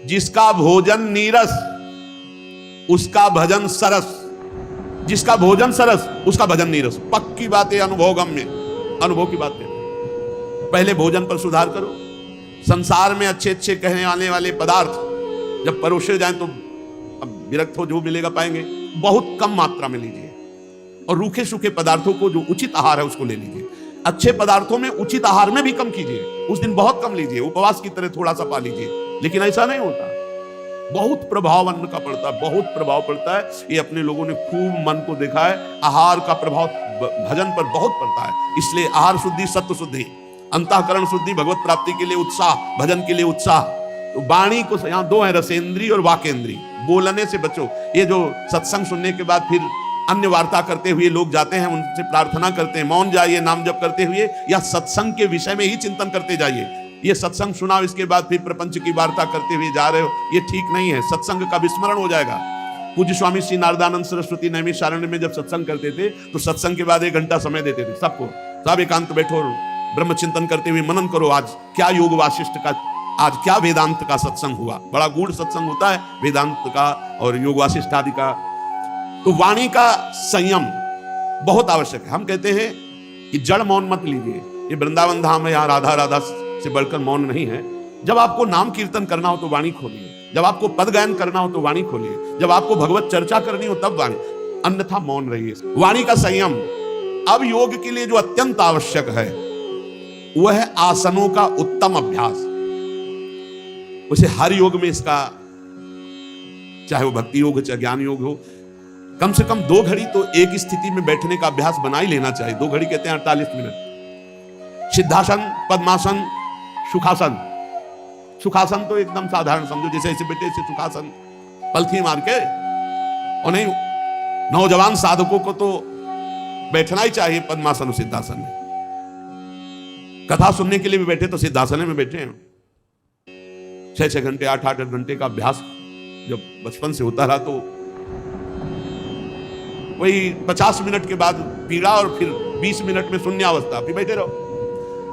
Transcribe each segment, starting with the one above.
जिसका भोजन नीरस उसका भजन सरस, जिसका भोजन सरस उसका भजन नीरस। पक्की बात है, अनुभवगम्य, अनुभव की बात है। पहले भोजन पर सुधार करो। संसार में अच्छे अच्छे कहने आने वाले पदार्थ जब परोसे जाएं तो अब विरक्त हो, जो मिलेगा पाएंगे, बहुत कम मात्रा में लीजिए। और रूखे सूखे पदार्थों को, जो उचित आहार है उसको ले लीजिए। अच्छे पदार्थों में उचित आहार में भी कम कीजिए, उस दिन बहुत कम लीजिए, उपवास की तरह थोड़ा सा पा लीजिए। लेकिन ऐसा नहीं होता, बहुत प्रभाव अन्न का पड़ता है, बहुत प्रभाव पड़ता है। ये अपने लोगों ने खूब मन को देखा है, आहार का प्रभाव भजन पर बहुत पड़ता है। इसलिए आहार शुद्धि, सत्व शुद्धि, अंतःकरण शुद्धि, भगवत प्राप्ति के लिए उत्साह, भजन के लिए उत्साह। तो वाणी को यहाँ दो है, रसेंद्री और वाकेंद्री। बोलने से बचो। ये जो सत्संग सुनने के बाद फिर अन्य वार्ता करते हुए लोग जाते हैं, उनसे प्रार्थना करते हैं, मौन जाइए नाम जप करते हुए, या सत्संग के विषय में ही चिंतन करते जाइए। ये सत्संग सुना, इसके बाद फिर प्रपंच की वार्ता करते हुए जा रहे हो, ये ठीक नहीं है। सत्संग का विस्मरण हो जाएगा। पूज्य स्वामी श्री नारदानंद सरस्वती नैमिषारण्य में जब सत्संग करते थे तो सत्संग के बाद 1 घंटा समय देते थे सबको। सब एकांत बैठो, ब्रह्म चिंतन करते हुए मनन करो, आज क्या योग वासिष्ठ का, आज क्या वेदांत का सत्संग हुआ। बड़ा गूढ़ सत्संग होता है वेदांत का और योग वासिष्ठ आदि का। तो वाणी का संयम बहुत आवश्यक है। हम कहते हैं कि जड़ मौन मत लीजिए। ये वृंदावन धाम है, यहाँ राधा राधा से बढ़कर मौन नहीं है। जब आपको नाम कीर्तन करना हो तो वाणी खोलिए, जब आपको पद गायन करना हो तो वाणी खोलिए, जब आपको भगवत चर्चा करनी हो तब वाणी, अन्यथा मौन रहिए। वाणी का संयम। अब योग के लिए जो अत्यंत आवश्यक है वह है आसनों का उत्तम अभ्यास। उसे हर योग में इसका, चाहे वो भक्ति योग हो चाहे ज्ञान योग हो, कम से कम 2 घड़ी तो एक स्थिति में बैठने का अभ्यास बना ही लेना चाहिए। 2 घड़ी कहते हैं 48 मिनट। सिद्धासन, पद्मासन, सुखासन। सुखासन तो एकदम साधारण समझो, जैसे ऐसे बैठे ऐसे सुखासन, पलथी मार के। और नहीं, नौजवान साधकों को तो बैठना ही चाहिए पद्मासन और सिद्धासन में। कथा सुनने के लिए भी बैठे तो सिद्धासन में बैठे हैं। 6-6 घंटे 8-8 घंटे का अभ्यास जब बचपन से होता रहा तो वही 50 मिनट के बाद पीड़ा और फिर 20 मिनट में शून्यावस्था, फिर बैठे रहो।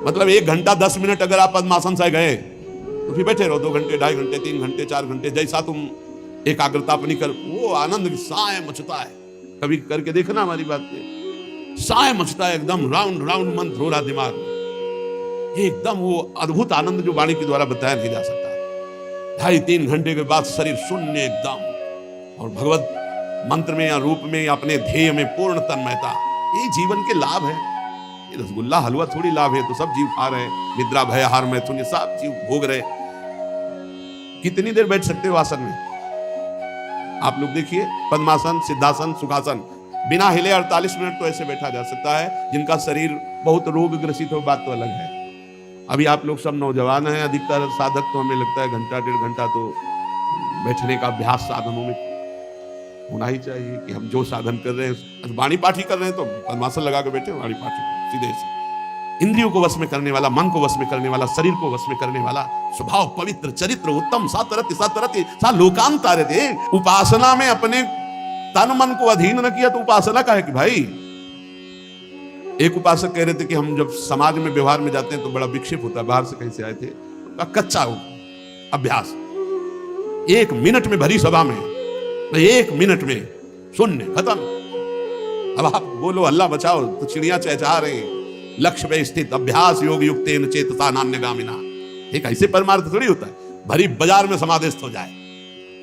मतलब 1 घंटा 10 मिनट अगर आप पद्मासन से गए तो फिर बैठे रहो 2 घंटे 2.5 घंटे 3 घंटे 4 घंटे, जैसा तुम एकाग्रता अपनी कर। वो आनंद साय मचता है, कभी करके देखना हमारी बात में। साय मचता है एकदम, राउंड राउंड मंत्र हो रहा दिमाग में, एकदम वो अद्भुत आनंद जो वाणी के द्वारा बताया नहीं जा सकता। 2.5-3 घंटे के बाद शरीर शून्य एकदम, और भगवत मंत्र में या रूप में या अपने ध्येय में पूर्ण तन्मयता। ये जीवन के लाभ है। ये रसगुल्ला हलवा थोड़ी लाभ है, तो सब जीव खा रहे, निद्रा भय हार मैथुन ये सब जीव भोग रहे। कितनी देर बैठ सकते हो आसन में? आप लोग देखिए, पद्मासन, सिद्धासन, सुखासन, बिना हिले 48 मिनट तो ऐसे बैठा जा सकता है। जिनका शरीर बहुत रोग ग्रसित हो बात तो अलग है। अभी आप लोग सब नौजवान हैं, अधिकतर साधक तो हमें लगता है 1-1.5 घंटा तो बैठने का अभ्यास साधनों में होना ही चाहिए। कि हम जो साधन कर रहे हैं, वाणी पाठ ही कर रहे हैं तो पद्मासन लगा के बैठे, वाणी पाठ सीधे से। इंद्रियों को वश में करने वाला, मन को वश में करने वाला, शरीर को वश में करने वाला, स्वभाव पवित्र, चरित्र उत्तम, सातरति सा लोकांतारते। उपासना में अपने तन मन को अधीन न किया तो उपासना का है कि भाई। एक उपासक कह रहे थे कि हम जब समाज में व्यवहार में जाते हैं तो बड़ा विक्षेप होता है, बाहर से कहीं से आए थे, कच्चा हो अभ्यास। 1 मिनट में भरी सभा में, 1 मिनट में शून्य, खत्म। अब आप बोलो हल्ला बचाओ तो चिड़िया चहचहा रहे हैं। लक्ष्य पे स्थित अभ्यास योग युक्तेन चेतसा नान्यगामिना। एक ऐसे परमार्थ थोड़ी होता है भरी बाजार में समाधिस्थ हो जाए,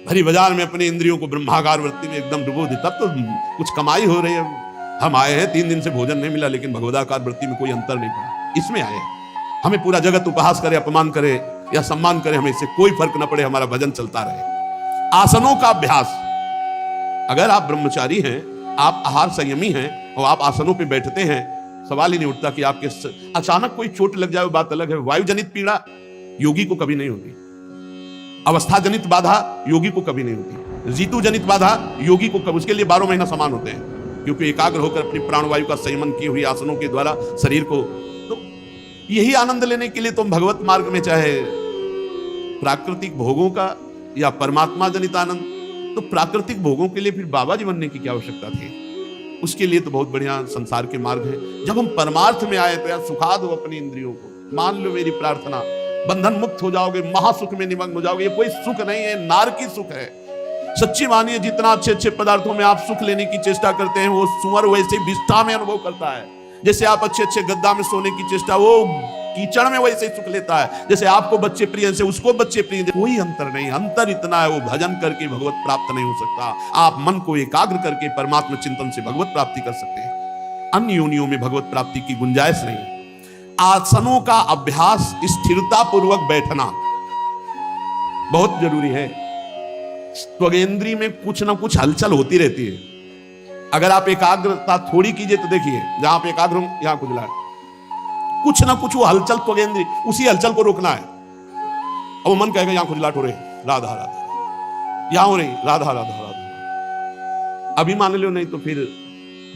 भरी बाजार में अपने इंद्रियों को ब्रह्मागार वृत्ति में एकदम डुबो दे, तब तो कुछ कमाई हो रही है। हम आए हैं 3 दिन से भोजन नहीं मिला, लेकिन भगवदाकार वृत्ति में कोई अंतर नहीं पड़ा, इसमें आए हैं। हमें पूरा जगत उपहास करे, अपमान करे या सम्मान करे, हमें इससे कोई फर्क न पड़े, हमारा भजन चलता रहे। आसनों का अभ्यास। अगर आप ब्रह्मचारी हैं, आप आहार संयमी हैं और आप आसनों पे बैठते हैं, सवाल ही नहीं उठता कि आपके अचानक कोई चोट लग जाए, बात अलग है। वायु जनित पीड़ा योगी को कभी नहीं होती, अवस्था जनित बाधा योगी को कभी नहीं होती, ऋतु जनित बाधा योगी को कभी, उसके लिए 12 महीना समान होते हैं, क्योंकि एकाग्र होकर अपनी प्राणवायु का संयमन किए हुए आसनों के द्वारा शरीर को। तो यही आनंद लेने के लिए तुम भगवत मार्ग में, चाहे प्राकृतिक भोगों का या परमात्मा जनित आनंद, तो प्राकृतिक भोगों के लिए फिर बाबा जी बनने की क्या आवश्यकता थी? उसके लिए तो बहुत बढ़िया संसार के मार्ग है। जब हम परमार्थ में आए तो यार सुखा दो अपनी इंद्रियों को। मान लो मेरी प्रार्थना, बंधन मुक्त हो जाओगे, महासुख में निमग्न हो जाओगे। ये कोई सुख नहीं है, नारकी सुख है। सच्ची मानिए, जितना अच्छे अच्छे पदार्थों में आप सुख लेने की चेष्टा करते हैं, वो सुअर वैसे विष्ठा में अनुभव करता है। जैसे आप अच्छे अच्छे गद्दा में सोने की चेष्टा, वो कीचड़ में वैसे ही सुख लेता है। जैसे आपको बच्चे प्रिय से उसको बच्चे प्रिय, कोई अंतर नहीं। अंतर इतना है, वो भजन करके भगवत प्राप्त नहीं हो सकता। आप मन को एकाग्र करके परमात्मा चिंतन से भगवत प्राप्ति कर सकते हैं। अन्य योनियों में भगवत प्राप्ति की गुंजाइश नहीं। आसनों का अभ्यास, स्थिरता पूर्वक बैठना बहुत जरूरी है। त्वगेंद्री में कुछ ना कुछ हलचल होती रहती है। अगर आप एकाग्रता थोड़ी कीजिए तो देखिए, जहां आप एकाग्र हो यहां खुजला है, कुछ ना कुछ वो हलचल त्वगेंद्री, उसी हलचल को रोकना है। अब वो मन कहेगा यहां खुजलाहट हो रही, राधा राधा, यहां हो रही राधा राधा राधा। अभी मान लो, नहीं तो फिर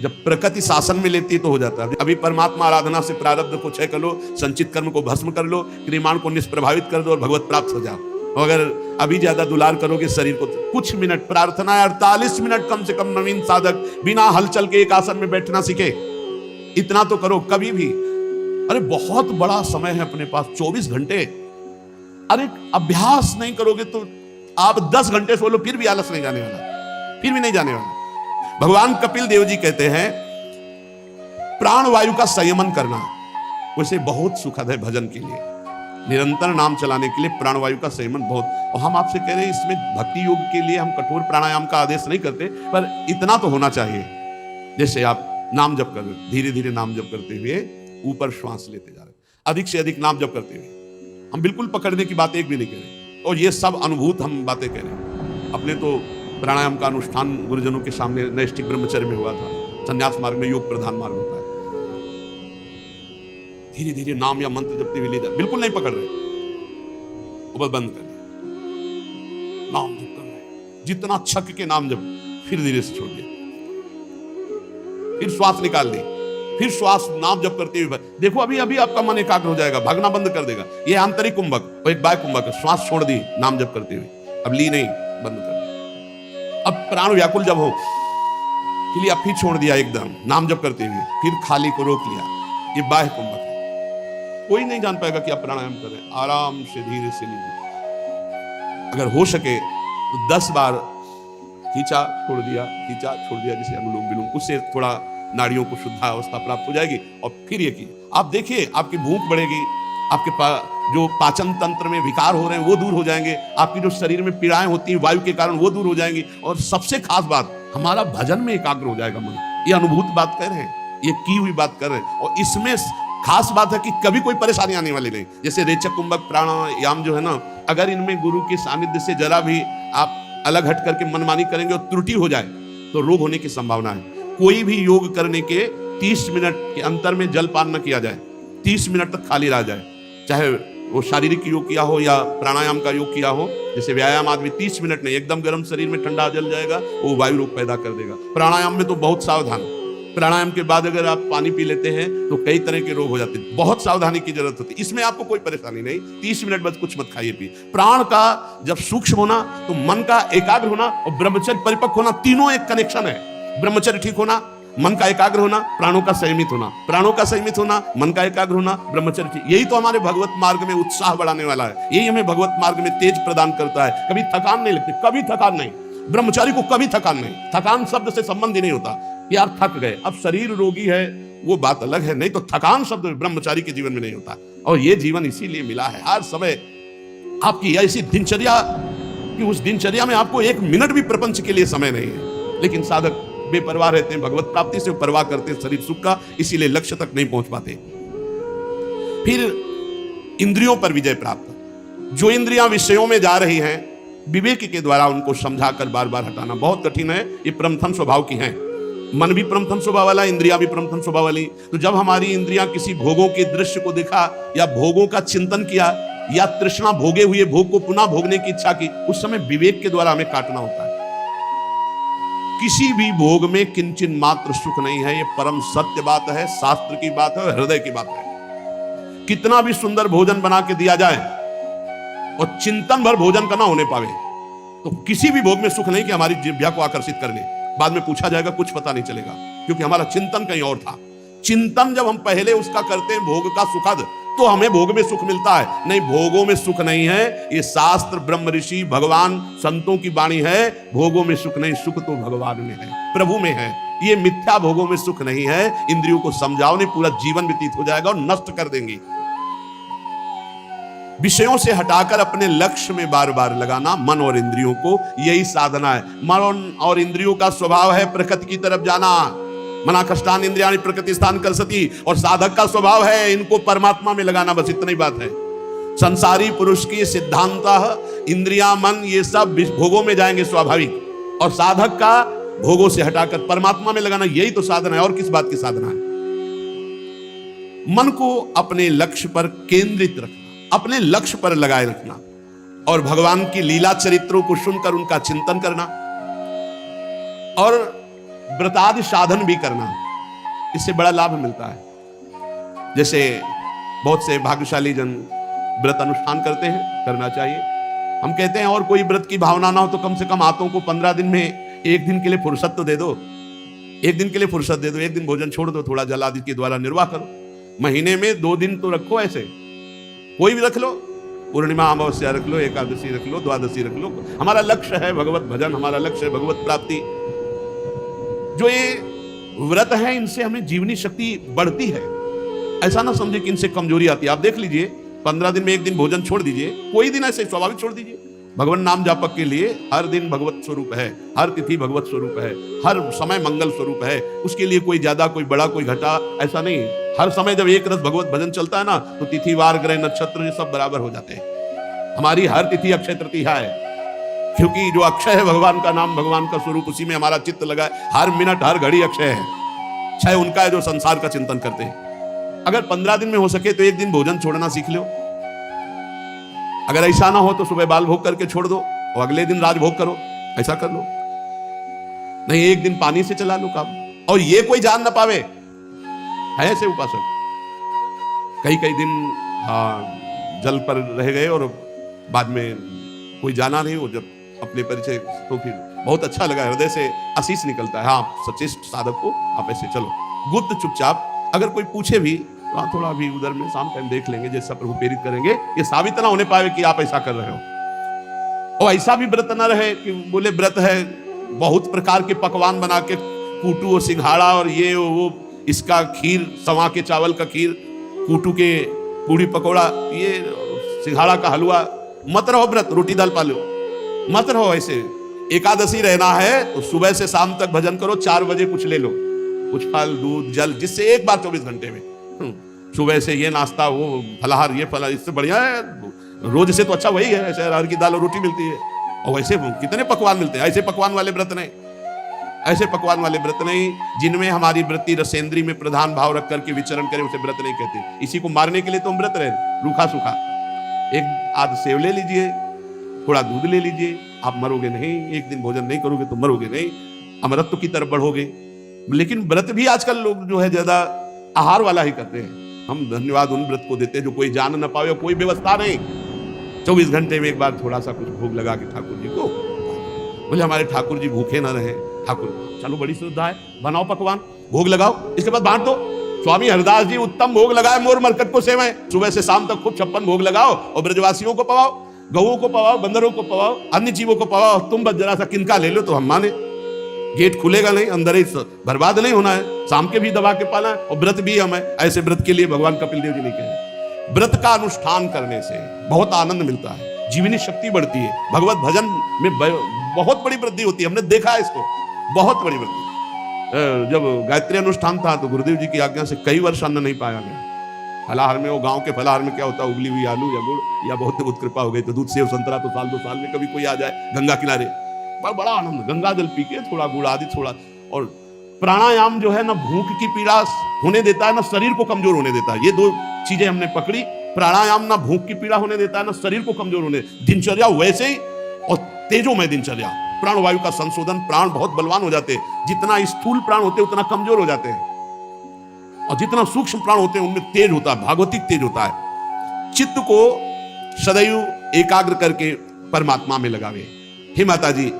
जब प्रकृति शासन में लेती है तो हो जाता है। अभी परमात्मा आराधना से प्रारब्ध को क्षय कर लो, संचित कर्म को भस्म कर लो, क्रियमाण को निष्प्रभावित कर दो और भगवत प्राप्त हो जाओ। अगर अभी ज्यादा दुलार करोगे शरीर को, तो कुछ मिनट प्रार्थना, 48 मिनट कम से कम नवीन साधक बिना हलचल के एक आसन में बैठना सीखे। इतना तो करो कभी भी। अरे बहुत बड़ा समय है अपने पास, 24 घंटे। अरे अभ्यास नहीं करोगे तो आप 10 घंटे सो लो, फिर भी आलस नहीं जाने वाला, फिर भी नहीं जाने वाला। भगवान कपिल देव जी कहते हैं प्राण वायु का संयमन करना वैसे बहुत सुखद है भजन के लिए। निरंतर नाम चलाने के लिए प्राणवायु का संयमन बहुत। और हम आपसे कह रहे हैं, इसमें भक्ति योग के लिए हम कठोर प्राणायाम का आदेश नहीं करते, पर इतना तो होना चाहिए। जैसे आप नाम जप कर रहे, धीरे धीरे नाम जप करते हुए ऊपर श्वास लेते जा रहे, अधिक से अधिक नाम जप करते हुए। हम बिल्कुल पकड़ने की बात एक भी नहीं कह रहे, और ये सब अनुभूत हम बातें कह रहे हैं। अपने तो प्राणायाम का अनुष्ठान गुरुजनों के सामने नैष्ठिक ब्रह्मचर्य में हुआ था। संन्यास मार्ग में योग प्रधान मार्ग होता है। धीरे धीरे नाम या मंत्र जपते हुए ले जाए, बिल्कुल नहीं पकड़ रहे, बस बंद कर दिया, नाम जप कर रहे, जितना छक के नाम जप, फिर धीरे से छोड़ दिया, फिर श्वास निकाल दी, फिर श्वास नाम जप करते हुए देखो, अभी अभी आपका मन एकाग्र हो जाएगा, भागना बंद कर देगा। ये आंतरिक कुंभक और एक बाह्य कुंभक है। श्वास छोड़ दी नाम जप करते हुए, अब ली नहीं, बंद कर दी। अब प्राण व्याकुल जब हो के लिए अब फिर छोड़ दिया एकदम नाम जप करते हुए, फिर खाली को रोक लिया। ये बाह्य कुंभक है। कोई नहीं जान पाएगा कि आप प्राणायाम कर रहे हैं। आराम से धीरे से लीजिए। अगर हो सके तो 10 बार खींचा छोड़ दिया, खींचा छोड़ दिया, जैसे अनुलोम विलोम, उससे थोड़ा नाड़ियों को शुद्ध अवस्था प्राप्त हो जाएगी। और फिर ये कीजिए, आप देखिए आपकी भूख बढ़ेगी, आपके जो पाचन तंत्र में विकार हो रहे हैं वो दूर हो जाएंगे, आपकी जो शरीर में पीड़ाएं होती हैं वायु के कारण वो दूर हो जाएंगी, और सबसे खास बात, हमारा भजन में एकाग्र हो जाएगा मन। ये अनुभूत बात कर रहे हैं, ये की हुई बात कर रहे हैं। और इसमें खास बात है कि कभी कोई परेशानी आने वाली नहीं। जैसे रेचक कुंभक प्राणायाम जो है ना, अगर इनमें गुरु के सानिध्य से जरा भी आप अलग हट करके मनमानी करेंगे और त्रुटि हो जाए तो रोग होने की संभावना है। कोई भी योग करने के 30 मिनट के अंतर में जलपान न किया जाए, 30 मिनट तक खाली रह जाए, चाहे वो शारीरिक योग किया हो या प्राणायाम का योग किया हो। जैसे व्यायाम आदमी 30 मिनट नहीं, एकदम गर्म शरीर में ठंडा जल जाएगा, वो वायु रोग पैदा कर देगा। प्राणायाम में तो बहुत सावधान, प्राणायाम के बाद अगर आप पानी पी लेते हैं तो कई तरह के रोग हो जाते हैं, बहुत सावधानी की जरूरत होती है। इसमें आपको कोई परेशानी नहीं, 30 मिनट बस कुछ मत खाइए पिए। प्राण का जब सूक्ष्म होना तो मन का एकाग्र होना और ब्रह्मचर्य परिपक्व होना, तीनों एक कनेक्शन है। ब्रह्मचर्य ठीक होना, मन का एकाग्र होना, प्राणों का संयमित होना, प्राणों का संयमित होना, मन का एकाग्र होना, ब्रह्मचर्य ठीक। यही तो हमारे भगवत मार्ग में उत्साह बढ़ाने वाला है, यही हमें भगवत मार्ग में तेज प्रदान करता है। कभी थकान नहीं लगती, कभी थकान नहीं। ब्रह्मचारी को कभी थकान नहीं, थकान शब्द से संबंध ही नहीं होता कि आप थक गए। अब शरीर रोगी है वो बात अलग है, नहीं तो थकान शब्द ब्रह्मचारी के जीवन में नहीं होता। और ये जीवन इसीलिए मिला है, हर समय आपकी ऐसी दिनचर्या कि उस दिनचर्या में आपको 1 मिनट भी प्रपंच के लिए समय नहीं है। लेकिन साधक बेपरवाह रहते हैं, भगवत प्राप्ति से परवाह करते हैं शरीर सुख का, इसीलिए लक्ष्य तक नहीं पहुंच पाते। फिर इंद्रियों पर विजय प्राप्त। जो इंद्रियां विषयों में जा रही हैं, विवेक के द्वारा उनको समझाकर बार बार हटाना बहुत कठिन है। ये प्रमथन स्वभाव की हैं। मन भी प्रमथन स्वभाव वाला, इंद्रियां भी प्रमथन स्वभाव वाली। तो जब हमारी इंद्रियां किसी भोगों के दृश्य को देखा या भोगों का चिंतन किया या तृष्णा भोगे हुए भोग को पुनः भोगने की इच्छा की, उस समय विवेक के द्वारा हमें काटना होता है। किसी भी भोग में किंचन मात्र सुख नहीं है, ये परम सत्य बात है, शास्त्र की बात है, हृदय की बात है। कितना भी सुंदर भोजन बना के दिया जाए और चिंतन भर भोजन का ना होने पावे तो किसी भी भोग में सुख नहीं कि हमारी जिह्वा को आकर्षित कर ले। बाद में पूछा जाएगा, कुछ पता नहीं चलेगा, क्योंकि हमारा चिंतन कहीं और था। चिंतन जब हम पहले उसका करते हैं भोग का सुखद, तो हमें भोग में सुख मिलता है। नहीं, भोगों में सुख नहीं है। ये शास्त्र, ब्रह्म ऋषि, भगवान, संतों की वाणी है। भोगों में सुख नहीं, सुख तो भगवान में है, प्रभु में है। ये मिथ्या भोगों में सुख नहीं है। इंद्रियों को समझाओ, नहीं पूरा जीवन व्यतीत हो जाएगा और नष्ट कर देंगी। विषयों से हटाकर अपने लक्ष्य में बार बार लगाना मन और इंद्रियों को, यही साधना है। मन और इंद्रियों का स्वभाव है प्रकृति की तरफ जाना। मना कष्टान इंद्रियाणि प्रकृति स्थान करसति। और साधक का स्वभाव है इनको परमात्मा में लगाना, बस इतनी बात है। संसारी पुरुष की सिद्धांत इंद्रियां, मन, ये सब भोगों में जाएंगे स्वाभाविक, और साधक का भोगों से हटाकर परमात्मा में लगाना, यही तो साधना है। और किस बात की साधना है? मन को अपने लक्ष्य पर केंद्रित रखना, अपने लक्ष्य पर लगाए रखना, और भगवान की लीला चरित्रों को सुनकर उनका चिंतन करना, और व्रतादि साधन भी करना। इससे बड़ा लाभ मिलता है। जैसे बहुत से भाग्यशाली जन व्रत अनुष्ठान करते हैं, करना चाहिए। हम कहते हैं और कोई व्रत की भावना ना हो तो कम से कम हाथों को 15 दिन में एक दिन के लिए फुर्सत तो दे दो। एक दिन के लिए फुर्सत दे दो, एक दिन भोजन छोड़ दो, थोड़ा जल आदि के द्वारा निर्वाह करो। महीने में 2 दिन तो रखो, ऐसे कोई भी रख लो, पूर्णिमा अमावस्या रख लो, एकादशी रख लो, द्वादशी रख लो। हमारा लक्ष्य है भगवत भजन, हमारा लक्ष्य है भगवत प्राप्ति। जो ये व्रत है इनसे हमें जीवनी शक्ति बढ़ती है। ऐसा ना समझे कि इनसे कमजोरी आती है। आप देख लीजिए, 15 दिन में एक दिन भोजन छोड़ दीजिए, कोई दिन ऐसे स्वाभाविक छोड़ दीजिए। भगवान नाम जापक के लिए हर दिन भगवत स्वरूप है, हर तिथि भगवत स्वरूप है, हर समय मंगल स्वरूप है। उसके लिए कोई ज्यादा, कोई बड़ा, कोई घटा, ऐसा नहीं। हर समय जब एक रस भगवत भजन चलता है ना, तो तिथि, वार, ग्रह, नक्षत्र ये सब बराबर हो जाते हैं। हमारी हर तिथि अक्षय तृतीया है, क्योंकि जो अक्षय है भगवान का नाम, भगवान का स्वरूप, उसी में हमारा चित्त लगा है। हर मिनट, हर घड़ी अक्षय है। क्षय उनका है जो संसार का चिंतन करते हैं। अगर 15 दिन में हो सके तो एक दिन भोजन छोड़ना सीख लो। अगर ऐसा ना हो तो सुबह बाल भोग करके छोड़ दो और अगले दिन राजभोग करो, ऐसा कर लो। नहीं, एक दिन पानी से चला लो काम, और ये कोई जान ना पावे। है ऐसे उपासक कई दिन जल पर रह गए और बाद में कोई जाना नहीं, वो जब अपने परिचय तो फिर बहुत अच्छा लगा, हृदय से आशीष निकलता है। हाँ, सचेष्ट साधक को आप ऐसे चलो, गुप्त चुपचाप। अगर कोई पूछे भी तो थोड़ा भी उधर में शाम टाइम देख लेंगे, जैसा प्रभु प्रेरित करेंगे। ये साबित ना होने पाए कि आप ऐसा कर रहे हो। और ऐसा भी व्रत ना रहे कि बोले व्रत है, बहुत प्रकार के पकवान बना के कूटू और सिंघाड़ा और ये वो, इसका खीर, सवा के चावल का खीर, कूटू के पूड़ी पकौड़ा, ये सिंघाड़ा का हलवा। मत रहो व्रत, रोटी दाल पालो, मत रहो ऐसे। एकादशी रहना है तो सुबह से शाम तक भजन करो, 4 बजे कुछ ले लो, कुछ फल, दूध, जल, जिससे एक बार 24 घंटे में सुबह से ये नाश्ता, वो फलाहार, ये फलाहार, इससे बढ़िया है। रोज से तो अच्छा वही है, ऐसे अरहर की दाल और रोटी मिलती है। और वैसे कितने पकवान मिलते हैं। ऐसे पकवान वाले व्रत नहीं, ऐसे पकवान वाले व्रत नहीं जिनमें हमारी वृत्ति रसेंद्री में प्रधान भाव रख करके विचरण करे, उसे व्रत नहीं कहते। इसी को मारने के लिए तो हम व्रत रहे, रूखा सूखा। एक आध सेव ले लीजिए, थोड़ा दूध ले लीजिए, आप मरोगे नहीं। एक दिन भोजन नहीं करोगे तो मरोगे नहीं, अमरत्व की तरफ बढ़ोगे। लेकिन व्रत भी आजकल लोग जो है ज्यादा आहार वाला ही करते हैं। हम धन्यवाद उन व्रत को देते हैं जो कोई जान न पावे, कोई व्यवस्था नहीं, 24 घंटे में एक बार थोड़ा सा कुछ भोग लगा के ठाकुर जी को, बोले हमारे ठाकुर जी भूखे ना रहे। ठाकुर चलो बड़ी श्रद्धा है, बनाओ पकवान, भोग लगाओ, इसके बाद बांट दो। स्वामी हरिदास जी उत्तम भोग लगाए, मोर मरकट को सेवाएं। सुबह से शाम तक खूब 56 भोग लगाओ और ब्रजवासियों को पवाओ, गौओं को पवाओ, बंदरों को पवाओ, अन्य जीवों को पवाओ। तुम बस जरा सा किनका ले लो तो हम माने। गेट खुलेगा नहीं, अंदर ही बर्बाद नहीं होना है, शाम के भी दबा के पाना है, और व्रत भी हम है। ऐसे व्रत के लिए भगवान कपिल देव जी ने कहे, व्रत का अनुष्ठान करने से बहुत आनंद मिलता है, जीवनी शक्ति बढ़ती है, भगवत भजन में बहुत बड़ी वृद्धि होती है। हमने देखा है इसको, बहुत बड़ी वृद्धि। जब गायत्री अनुष्ठान था तो गुरुदेव जी की आज्ञा से कई वर्ष अन्न नहीं पाया गया। फलाहार में, वो गांव के फलाहार में क्या होता है, उबली हुई आलू या गुड़, या बहुत कृपा हो गई तो दूध, सेव, संतरा, तो साल 2 साल में कभी कोई आ जाए गंगा किनारे, बड़ा आनंद, गंगा जल पी के थोड़ा गुड़ आदि थोड़ा। और प्राणायाम जो है ना भूख की पीड़ा होने देता है, ना शरीर को कमजोर होने देता है। ये 2 चीजें हमने पकड़ी। प्राणायाम ना भूख की पीड़ा होने देता है, ना शरीर को कमजोर होने। दिनचर्या वैसे ही, और तेजोमय दिनचर्या, प्राणवायु का संशोधन, प्राण बहुत बलवान हो जाते हैं। जितना स्थूल प्राण होते हैं उतना कमजोर हो जाते हैं, और जितना सूक्ष्म प्राण होते हैं उनमें तेज होता है, भागवतिक तेज होता है। चित्त को सदैव एकाग्र करके परमात्मा में लगावे। हे माता जी,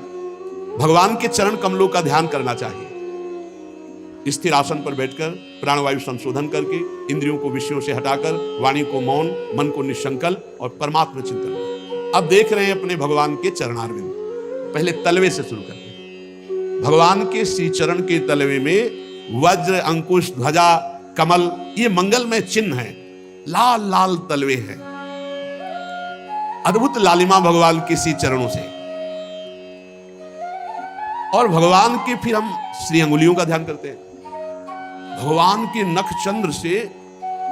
भगवान के चरण कमलों का ध्यान करना चाहिए। स्थिर आसन पर बैठकर प्राणवायु संशोधन करके इंद्रियों को विषयों से हटाकर वाणी को मौन, मन को निशंकल और परमात्मा चिंतन। अब देख रहे हैं अपने भगवान के चरणारविंद। पहले तलवे से शुरू करते हैं। भगवान के श्री चरण के तलवे में वज्र, अंकुश, ध्वजा, कमल, ये मंगलमय चिन्ह है। लाल लाल तलवे हैं, अद्भुत लालिमा भगवान के श्री चरणों से। और भगवान के फिर हम श्री अंगुलियों का ध्यान करते हैं। भगवान के नख चंद्र से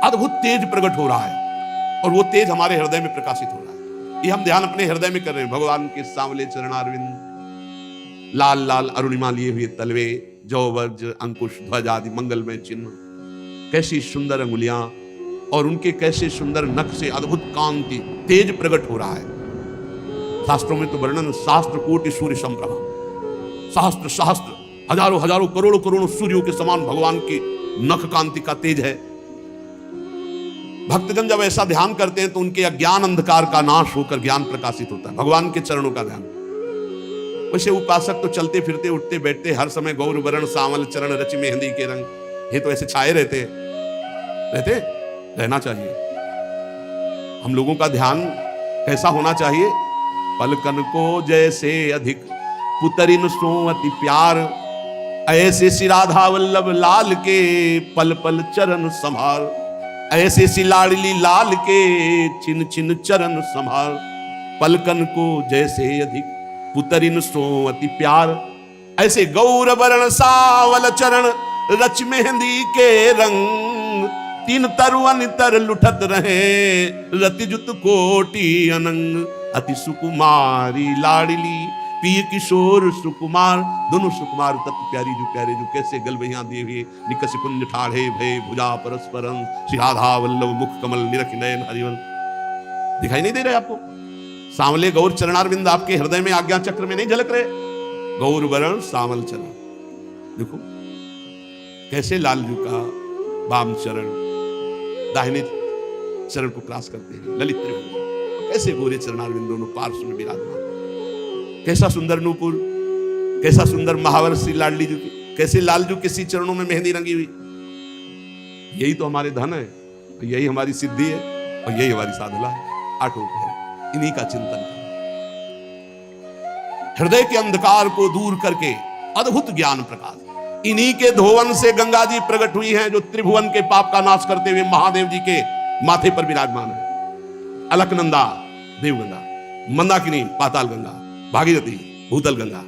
अद्भुत तेज प्रकट हो रहा है और वो तेज हमारे हृदय में प्रकाशित हो रहा है। ये हम ध्यान अपने हृदय में कर रहे हैं। भगवान के सांवले चरणारविंद, लाल लाल अरुणिमा लिए हुए तलवे, जौ, वज्र, अंकुश, ध्वज आदि मंगलमय चिन्ह, कैसी सुंदर अंगुलियां और उनके कैसे सुंदर नख से अद्भुत कांति तेज प्रकट हो रहा है। शास्त्रों में तो वर्णन, शास्त्र कोटि सूर्य समप्रभा, सहस्त्र सहस्त्र हजारों हजारों करोड़ों करोड़ों सूर्यों के समान भगवान की नख कांति का तेज है। भक्तजन जब ऐसा ध्यान करते हैं तो उनके अज्ञान अंधकार का नाश होकर ज्ञान प्रकाशित होता है। भगवान के चरणों का ध्यान। वैसे उपासक तो चलते फिरते उठते बैठते हर समय गौर वरण सावल चरण रच मेहंदी के रंग, ये तो ऐसे छाए रहते रहना चाहिए। हम लोगों का ध्यान कैसा होना चाहिए? पलकन को जैसे अधिक पुतरिन सो अति प्यार, ऐसे श्री राधा वल्लभ लाल के पल पल चरण संभाल। ऐसे सी लाडली लाल के छिन छिन चरण संभाल। पलकन को जैसे अधिक पुतरिन सो अति प्यार, ऐसे गौर वरण सावल चरण रच मेहंदी के रंग। तीन तरुअन तर लुठत रहे रति जुत कोटि अनंग। अति सुकुमारी लाडली पिय किशोर सुकुमार, दोनों सुकुमार तत्व प्यारी जो प्यारे जो कैसे गलबैया देवे निकस कुंज ठाढ़े भय भुजा परस्परं। श्री राधा वल्लभ मुख कमल निरख नयन हरिवन। दिखाई नहीं दे रहे आपको? सांवले गौर चरणारविंद आपके हृदय में आज्ञा चक्र में नहीं झलक रहे? गौर वरण सावल चरण, देखो कैसे लालजू का वाम चरण दाहिने चरण को क्रॉस करते हैं। ललित त्रिभुवन कैसे गोरे चरणारविंद दोनों पार्श्व में विराजमान। कैसा सुंदर नूपुर, कैसा सुंदर महावर श्री लाडली जी की, कैसे लालजू के श्री चरणों में मेहंदी रंगी हुई। यही तो हमारे धन है, यही हमारी सिद्धि है और यही हमारी साधना है, अटूट है। इन्हीं का चिंतन करें। हृदय के अंधकार को दूर करके अद्भुत ज्ञान प्रकाश, इन्हीं के धोवन से गंगा जी प्रकट हुई हैं, जो त्रिभुवन के पाप का नाश करते हुए महादेव जी के माथे पर विराजमान है। अलकनंदा देवगंगा, मंदाकिनी पाताल गंगा, भागीरथी भूतल गंगा,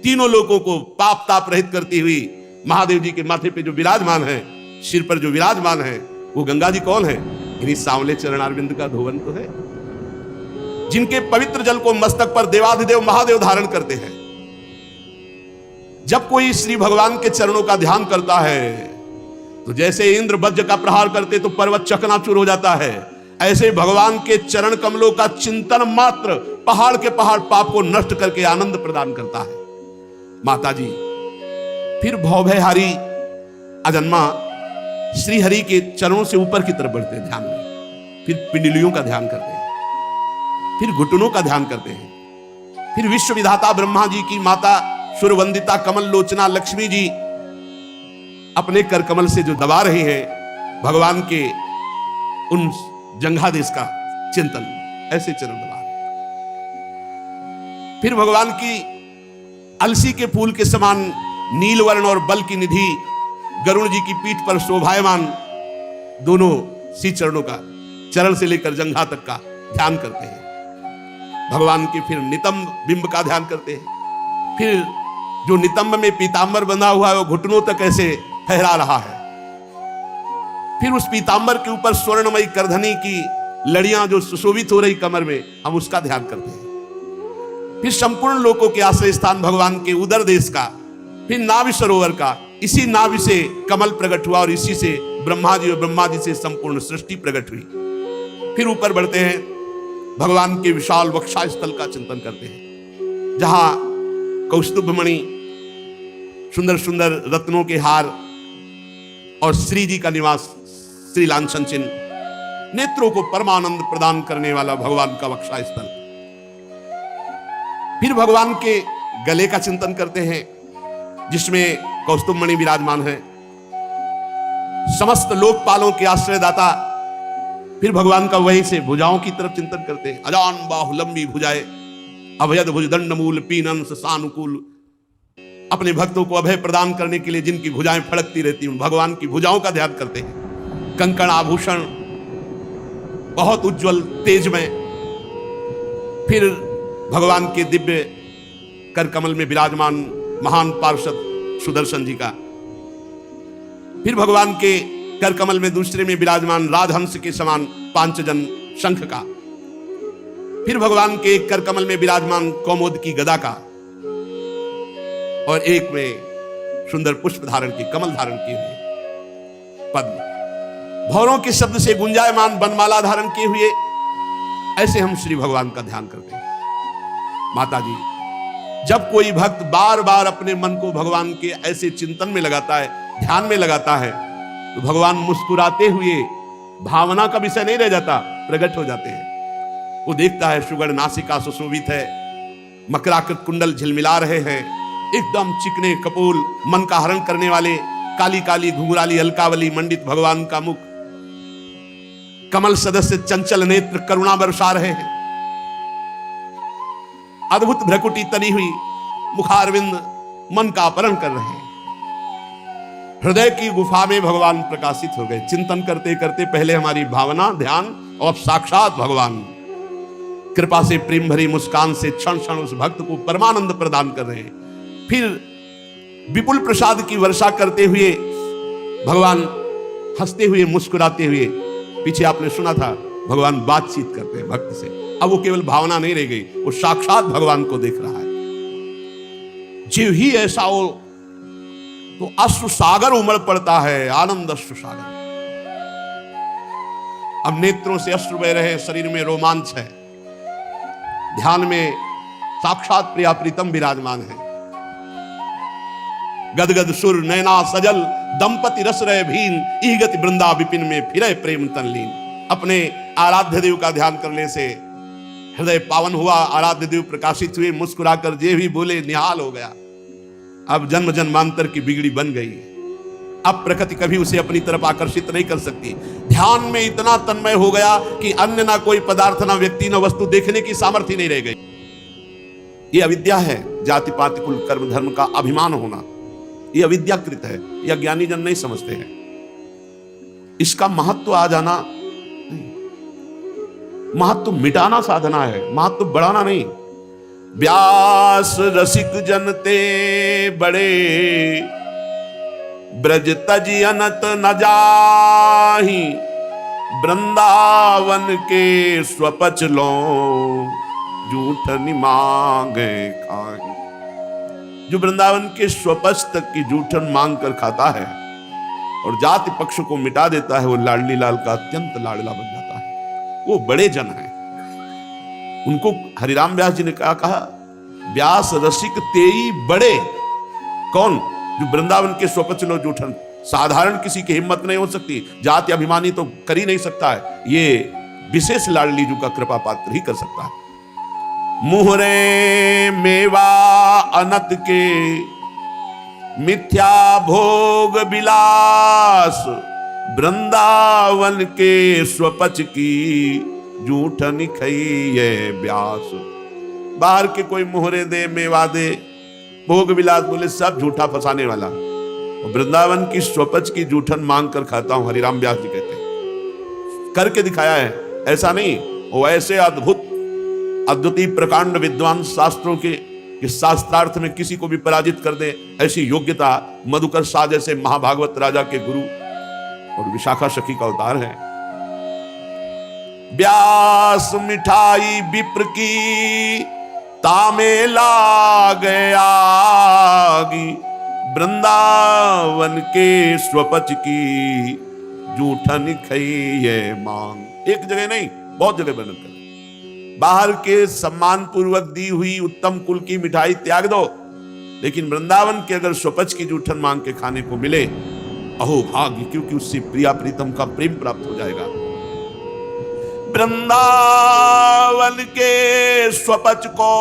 तीनों लोगों को पाप ताप रहित करती हुई महादेव जी के माथे पे जो विराजमान है, सिर पर जो विराजमान है, वो गंगा जी कौन है? इन्हीं सांवले चरणारविंद का धोवन तो है, जिनके पवित्र जल को मस्तक पर देवाधिदेव महादेव धारण करते हैं। जब कोई श्री भगवान के चरणों का ध्यान करता है तो जैसे इंद्र वज्र का प्रहार करते तो पर्वत चकनाचूर हो जाता है, ऐसे भगवान के चरण कमलों का चिंतन मात्र पहाड़ के पहाड़ पाप को नष्ट करके आनंद प्रदान करता है। माता जी फिर भवभयहारी अजन्मा श्री हरि के चरणों से ऊपर की तरफ बढ़ते हैं ध्यान में, फिर पिंडलियों का ध्यान करते हैं, फिर घुटनों का ध्यान करते हैं, फिर विश्व विधाता ब्रह्मा जी की माता सुरवंदिता कमल लोचना लक्ष्मी जी अपने कर कमल से जो दबा रही हैं भगवान के उन जंघादेश का चिंतन, ऐसे चरण दबा रहे। फिर भगवान की अलसी के फूल के समान नीलवर्ण और बल की निधि गरुड़ जी की पीठ पर शोभायमान दोनों सी चरणों का, चरण से लेकर जंघा तक का ध्यान करते हैं। भगवान के फिर नितंब बिंब का ध्यान करते हैं। फिर जो नितंब में पीतांबर बंधा हुआ है वो घुटनों तक ऐसे फहरा रहा है। फिर उस पीतांबर के ऊपर स्वर्णमयी करधनी की लड़ियां जो सुशोभित हो रही कमर में, हम उसका ध्यान करते हैं। फिर संपूर्ण लोकों के आश्रय स्थान भगवान के उदर देश का, फिर नाभि सरोवर का, इसी नाभि से कमल प्रकट हुआ और इसी से ब्रह्मा जी और ब्रह्मा जी से संपूर्ण सृष्टि प्रकट हुई। फिर ऊपर बढ़ते हैं, भगवान के विशाल वक्षा स्थल का चिंतन करते हैं, जहां कौस्तुभमणि, सुंदर सुंदर रत्नों के हार और श्री जी का निवास, श्री लांछन चिन्ह, नेत्रों को परमानंद प्रदान करने वाला भगवान का वक्षा स्थल। फिर भगवान के गले का चिंतन करते हैं, जिसमें कौस्तुभमणि विराजमान है, समस्त लोकपालों के आश्रयदाता। फिर भगवान का वहीं से भुजाओं की तरफ चिंतन करते हैं। अजान बाहु लंबी भुजाएं, अभयद भुजदंड मूल पीनन सानुकूल। अपने भक्तों को अभय प्रदान करने के लिए जिनकी भुजाएं फड़कती रहती हैं, भगवान की भुजाओं का ध्यान करते हैं। कंकण आभूषण बहुत उज्जवल तेजमय। फिर भगवान के दिव्य कर कमल में विराजमान महान पार्षद सुदर्शन जी का। फिर भगवान के कर कमल में दूसरे में विराजमान राजहंस के समान पांचजन शंख का। फिर भगवान के कर कमल में विराजमान कौमुद की गदा का, और एक में सुंदर पुष्प धारण की, कमल धारण किए हुए पद्म। भौरों के शब्द से गुंजायमान बनमाला धारण किए हुए। ऐसे हम श्री भगवान का ध्यान करते हैं। माता जी, जब कोई भक्त बार बार अपने मन को भगवान के ऐसे चिंतन में लगाता है, ध्यान में लगाता है, तो भगवान मुस्कुराते हुए भावना का विषय नहीं रह जाता, प्रकट हो जाते हैं। वो देखता है सुगढ़ नासिका सुशोभित है, मकराकृत कुंडल झिलमिला रहे हैं, एकदम चिकने कपोल, मन का हरण करने वाले, काली काली घुंघराली अलकावली मंडित भगवान का मुख, कमल सदस्य चंचल नेत्र करुणा बरसा रहे हैं, अद्भुत भ्रकुटी तनी हुई मुखारविंद मन का अपहरण कर रहे हैं। हृदय की गुफा में भगवान प्रकाशित हो गए। चिंतन करते करते पहले हमारी भावना ध्यान, और साक्षात भगवान कृपा से प्रेम भरी मुस्कान से क्षण क्षण उस भक्त को परमानंद प्रदान कर रहे हैं। फिर विपुल प्रसाद की वर्षा करते हुए भगवान हंसते हुए मुस्कुराते हुए, पीछे आपने सुना था भगवान बातचीत करते हैं भक्त से। अब वो केवल भावना नहीं रह गई, वो साक्षात भगवान को देख रहा है। जीव ही ऐसा हो तो अश्रु सागर उमड़ पड़ता है, आनंद अश्रु सागर। अब नेत्रों से अश्रु बह रहे, शरीर में रोमांच है, ध्यान में साक्षात प्रिया प्रीतम विराजमान है। गदगद सुर नैना सजल दंपति रस रहे भीन, ई गति वृंदा विपिन में फिरे प्रेम तनलीन। अपने आराध्य देव का ध्यान करने से हृदय पावन हुआ, आराध्य देव प्रकाशित हुए, मुस्कुराकर जे भी बोले निहाल हो गया। अब जन्म जन्मांतर की बिगड़ी बन गई। अब प्रकृति कभी उसे अपनी तरफ आकर्षित नहीं कर सकती। ध्यान में इतना तन्मय हो गया कि अन्य ना कोई पदार्थ, ना व्यक्ति, ना वस्तु देखने की सामर्थ्य नहीं रह गई। ये अविद्या है, जाति पाति कुल कर्म धर्म का अभिमान होना, ये अविद्याकृत है, यह ज्ञानी जन नहीं समझते हैं। इसका महत्व आ जाना, महत्व मिटाना साधना है, महत्व बढ़ाना नहीं। व्यास रसिक जनते बड़े, ब्रज तज अनत न जाहि, वृंदावन के स्वपच लो, जूठ मांगे खाहि। जो वृंदावन के स्वपच तक की जूठन मांग कर खाता है और जाति पक्ष को मिटा देता है, वो लाडली लाल का अत्यंत लाडला बन जाता है। वो बड़े जन हैं। उनको हरिराम व्यास जी ने कहा, व्यास रसिक तेई बड़े। कौन? जो वृंदावन के स्वपच लो जूठन। साधारण किसी की हिम्मत नहीं हो सकती, जाति अभिमानी तो कर ही नहीं सकता है, ये विशेष लाडली जी का कृपा पात्र ही कर सकता है। मुहरे मेवा अनत के, मिथ्या भोग विलास, वृंदावन के स्वपच की जूठन खइये व्यास। बाहर के कोई मोहरे दे, मेवा दे, भोग विलास बोले, सब झूठा फंसाने वाला। वृंदावन की स्वपच की जूठन मांग कर खाता हूं, हरिराम व्यास जी कहते हैं। करके दिखाया है, ऐसा नहीं। वो ऐसे अद्भुत अद्वितीय प्रकांड विद्वान शास्त्रों के इस शास्त्रार्थ में किसी को भी पराजित कर दे, ऐसी योग्यता मधुकर शाह जैसे महाभागवत राजा के गुरु और विशाखा सखी का अवतार है। व्यास मिठाई विप्र की, तामे लाग आगी, वृंदावन के स्वपच की जूठन खइये मांग। एक जगह नहीं, बहुत जगह वर्णन कर। बाहर के सम्मान पूर्वक दी हुई उत्तम कुल की मिठाई त्याग दो, लेकिन वृंदावन के अगर स्वपच की जूठन मांग के खाने को मिले, अहो भाग्य, क्योंकि उससे प्रिया प्रीतम का प्रेम प्राप्त हो जाएगा। वृंदावन के स्वपच को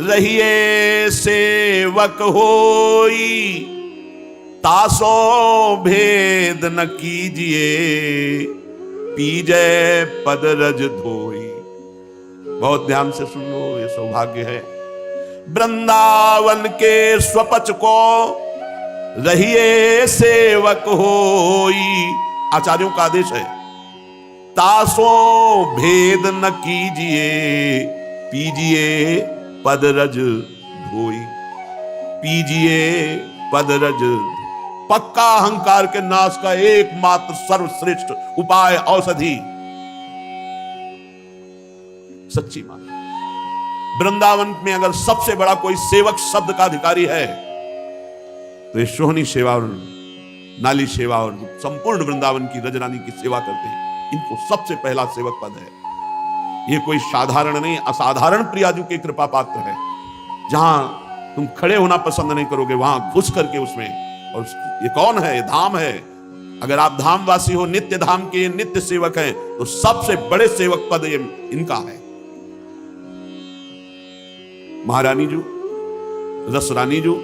रहिए सेवक होई, तासो भेद न कीजिए, पीजे पद रज धोई। बहुत ध्यान से सुन लो, ये सौभाग्य है। वृंदावन के स्वपच को रहिए सेवक होई, आचार्यों का आदेश है। तासो भेद न कीजिए, पीजिए पद रज धोई। पीजिए पद रज। पक्का अहंकार के नाश का एकमात्र सर्वश्रेष्ठ उपाय, औषधि, सच्ची मान। वृंदावन में अगर सबसे बड़ा कोई सेवक शब्द का अधिकारी है तो ये सोहनी सेवा और नाली सेवा और संपूर्ण वृंदावन की रजरानी की सेवा करते हैं, इनको सबसे पहला सेवक पद है। ये कोई साधारण नहीं, असाधारण प्रियाजू के कृपा पात्र है। जहां तुम खड़े होना पसंद नहीं करोगे, वहां घुस करके उसमें। और ये कौन है? ये धाम है। अगर आप धामवासी हो, नित्य धाम के नित्य सेवक हैं, तो सबसे बड़े सेवक पद ये इनका है। महारानी जू, रसरानी जू,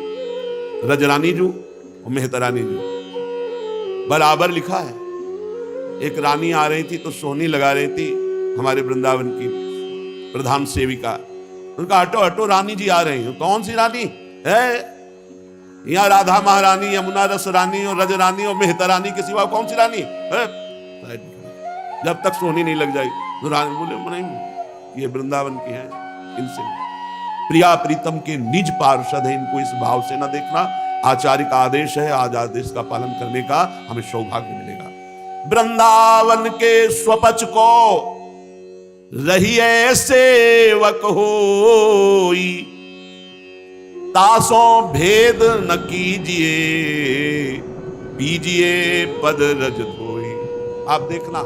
रजरानी जू और मेहतरानी जू, बराबर लिखा है। एक रानी आ रही थी तो सोहनी लगा रही थी, हमारे वृंदावन की प्रधान सेविका। उनका हटो हटो, रानी जी आ रही हैं। कौन सी रानी है? यहाँ राधा महारानी, यमुना रस रानी और रजरानी और मेहतरानी के सिवा कौन सी रानी है? जब तक सोहनी नहीं लग जाएगी तो रानी बोले नहीं, ये वृंदावन की है, इनसे प्रिया प्रीतम के निज पार्षद है, इनको इस भाव से न देखना। आचार्य का आदेश है, आज आदेश का पालन करने का हमें सौभाग्य मिलेगा। वृंदावन के स्वपच को रहिए सेवक होई, तासों भेद न कीजिए, पीजिए पद रज धोई। आप देखना,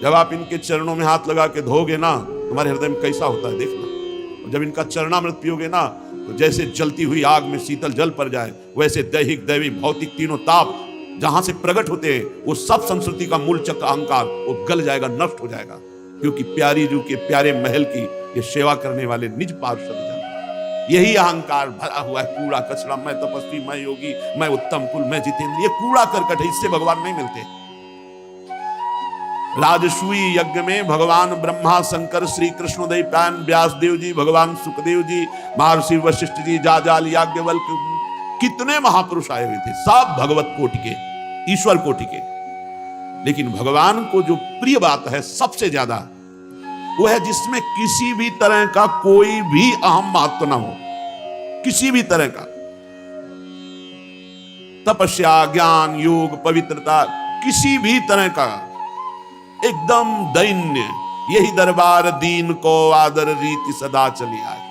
जब आप इनके चरणों में हाथ लगा के धोगे ना, तुम्हारे हृदय में कैसा होता है देखना। जब इनका चरणामृत पियोगे ना, तो जैसे जलती हुई आग में शीतल जल पड़ जाए, वैसे दैहिक दैवी भौतिक तीनों ताप जहां से प्रकट होते हैं, वो सब संस्कृति का मूल चक्र अहंकार वो गल जाएगा, नष्ट हो जाएगा। क्योंकि प्यारी जू के प्यारे महल की ये सेवा करने वाले निज पार्षद जन, यही अहंकार भरा हुआ है, कूड़ा कचरा, मैं तपस्वी, मैं योगी, मैं उत्तम कुल, मैं जितेंद्र, ये कूड़ा करकट है, इससे भगवान नहीं मिलते। राजसूय यज्ञ में भगवान ब्रह्मा, शंकर, श्री कृष्णोदय प्राण, व्यासदेव जी, भगवान सुखदेव जी, महर्षि वशिष्ठ जी, जाजाल, याज्ञवल्क्य, कितने महापुरुष आए हुए थे, सब भगवत कोटि के, ईश्वर कोटि के। लेकिन भगवान को जो प्रिय बात है सबसे ज्यादा, वो है जिसमें किसी भी तरह का कोई भी अहम महत्व ना हो, किसी भी तरह का। तपस्या, ज्ञान, योग, पवित्रता, किसी भी तरह का, एकदम दैन्य। यही दरबार दीन को आदर रीति सदा चली आए,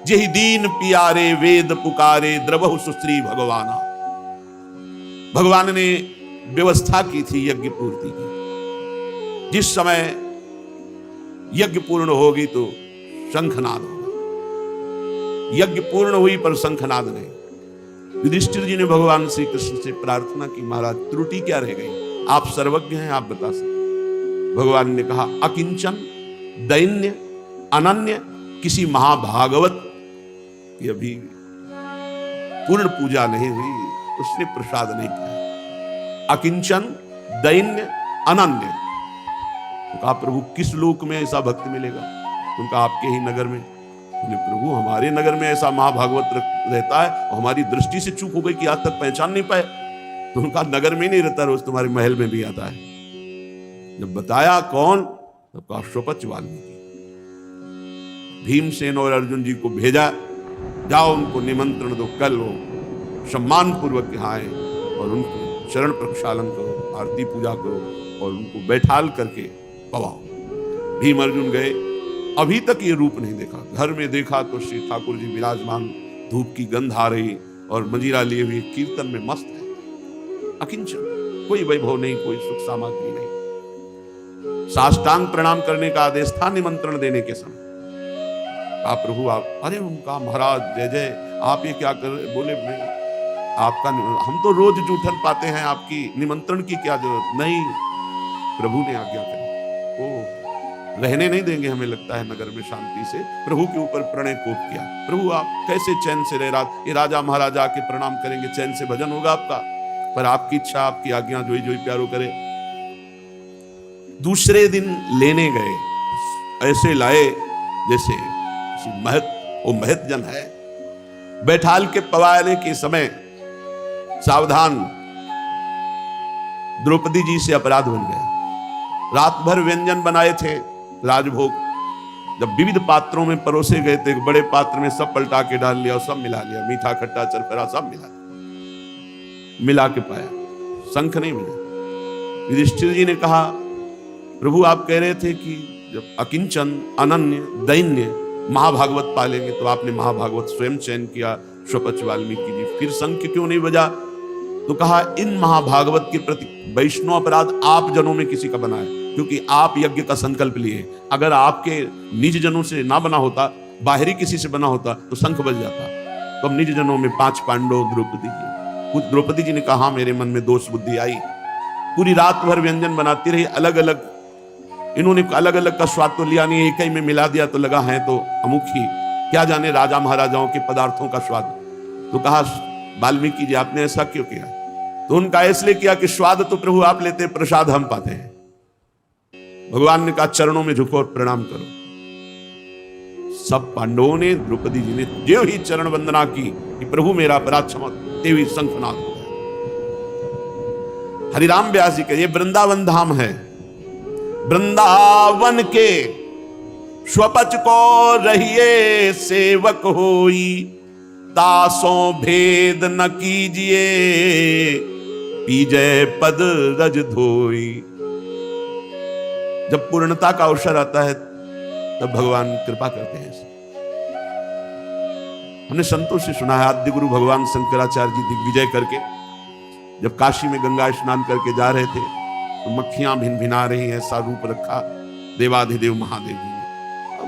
यही दीन पियारे वेद पुकारे, द्रवहु सुश्री भगवाना। भगवान ने व्यवस्था की थी यज्ञ पूर्ति की। जिस समय यज्ञ पूर्ण होगी तो शंखनाद होगा। यज्ञ पूर्ण हुई पर शंखनाद नहीं। युधिष्ठिर जी ने भगवान श्री कृष्ण से प्रार्थना की, महाराज त्रुटि क्या रह गई? आप सर्वज्ञ हैं, आप बता सकते। भगवान ने कहा, अकिंचन दैन्य अनन्य, किसी महाभागवत की अभी पूर्ण पूजा नहीं हुई, उसने प्रसाद नहीं किया। अकिंचन दैन्य अनन्य। तो कहा, प्रभु किस लोक में ऐसा भक्त मिलेगा? उनका आपके ही नगर में। बोले, प्रभु हमारे नगर में ऐसा महाभागवत रहता है और हमारी दृष्टि से चूक हो गई कि आज तक पहचान नहीं पाए। तो उनका नगर में नहीं रहता, रोज तुम्हारे महल में भी आता है। जब बताया कौन, तब कहा स्वपच वाल्मीकि। भीमसेन और अर्जुन जी को भेजा, जाओ उनको निमंत्रण दो, कल वो सम्मान पूर्वक यहाँ आए और उनको चरण प्रक्षालन करो, आरती पूजा करो और उनको बैठाल करके पवाओ। भीम अर्जुन गए, अभी तक ये रूप नहीं देखा। घर में देखा तो श्री ठाकुर जी विराजमान, धूप की गंध आ रही और मंजीरा लिए हुए कीर्तन में मस्त है। अकिंचन, कोई वैभव नहीं, कोई सुख सामग्री नहीं। साष्टांग प्रणाम करने का आदेश था निमंत्रण देने के समय। आप प्रभु आप, अरे उनका महाराज जय जय, आप ये क्या कर रहे? बोले नहीं, आपका हम तो रोज जूठन पाते हैं, आपकी निमंत्रण की क्या जरूरत? नहीं, प्रभु ने आज्ञा करी। ओ रहने नहीं देंगे, हमें लगता है नगर में शांति से। प्रभु के ऊपर प्रणय कोप किया, प्रभु आप कैसे चैन से रह रहा, ये राजा महाराजा के प्रणाम करेंगे, चैन से भजन होगा आपका, पर आपकी इच्छा आपकी आज्ञा जोई जोई प्यारो करे। दूसरे दिन लेने गए, ऐसे लाए जैसे वो महत जन है। बैठाल के पवाने के समय सावधान, द्रौपदी जी से अपराध बन गया। रात भर व्यंजन बनाए थे राजभोग, जब विविध पात्रों में परोसे गए थे, एक बड़े पात्र में सब पलटा के डाल लिया और सब मिला लिया, मीठा खट्टा चरफरा सब मिला के पाया, शंख नहीं मिला। युधिष्ठिर जी ने कहा, प्रभु आप कह रहे थे कि जब अकिंचन अनन्य दैन्य महाभागवत पालेंगे, तो आपने महाभागवत स्वयं चयन किया, स्वपच वाल्मीकि जी, फिर शंख क्यों नहीं बजा? तो कहा, इन महाभागवत के प्रति वैष्णव अपराध आप जनों में किसी का बना है, क्योंकि आप यज्ञ का संकल्प लिए। अगर आपके निज जनों से ना बना होता, बाहरी किसी से बना होता, तो शंख बज जाता। तो अब निज जनों में 5 पांडव, द्रौपदी जी। खुद द्रौपदी जी ने कहा, मेरे मन में दोष बुद्धि आई, पूरी रात भर व्यंजन बनाती रही, अलग अलग, इन्होंने अलग अलग का स्वाद तो लिया नहीं, एक ही में मिला दिया तो लगा है तो अमुखी, क्या जाने राजा महाराजाओं के पदार्थों का स्वाद। तो कहा, वाल्मीकि जी आपने ऐसा क्यों किया? तो उनका इसलिए किया कि स्वाद तो प्रभु आप लेते, प्रसाद हम पाते हैं। भगवान ने कहा, चरणों में झुको और प्रणाम करो। सब पांडवों ने, द्रौपदी जी ने जो ही चरण वंदना की कि प्रभु मेरा अपराध क्षमा, देवी शंखनाद हो गया। हरिराम व्यास जी के, ये वृंदावन धाम है, वृंदावन के स्वपच को रहिए सेवक होई, दासों भेद न कीजिए, पीजय पद रज धोई। जब पूर्णता का अवसर आता है तब भगवान कृपा करते हैं। हमने संतों से सुना है, आद्य गुरु भगवान शंकराचार्य जी दिग्विजय करके जब काशी में गंगा स्नान करके जा रहे थे, तो मक्खियां भिनभिना रही, ऐसा रूप रखा देवाधिदेव महादेव जी ने,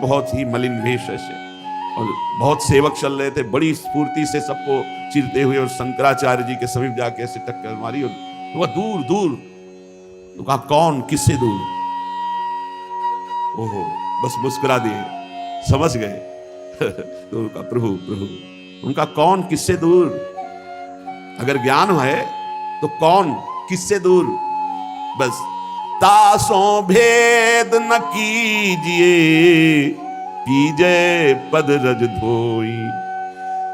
बहुत ही मलिन वेश ऐसे, और बहुत सेवक चल रहे थे, बड़ी स्फूर्ति से सबको चिरते हुए, और शंकराचार्य जी के समीप जाके ऐसे टक्कर मारी, और तो वह दूर दूर, तो कहा, कौन, किससे दूर? ओहो, बस मुस्कुरा दिए, समझ गए। तो उनका प्रभु प्रभु, उनका कौन किससे दूर? अगर ज्ञान है तो कौन किससे दूर? बस, तासों भेद न कीजिए, पीजे पद रज धोई,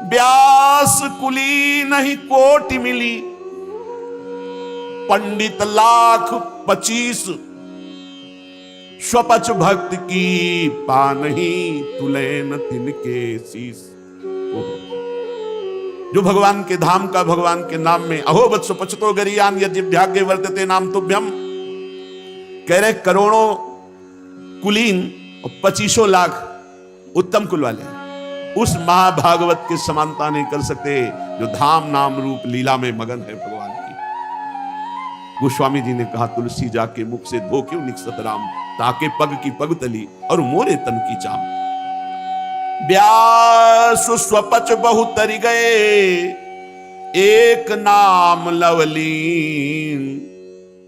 व्यास कुली नहीं कोटि मिली, पंडित लाख 25, स्वपच भक्त की पानही, तुलैन तिनके शीस। जो भगवान के धाम का, भगवान के नाम में, अहो वत्स पचतो गरियान यदि भाग्य वर्तते नाम तुभ्यम, कह रहे करोड़ों कुलीन और 25 लाख उत्तम कुल वाले, उस महाभागवत की समानता नहीं कर सकते जो धाम नाम रूप लीला में मगन है भगवान की। गोस्वामी जी ने कहा, तुलसी जाके मुख से धो क्यों निकसत राम, ताके पग की पग तली और मोरे तन की चाम। व्यास स्वपच बहु तरि गए, एक नाम लवलीन,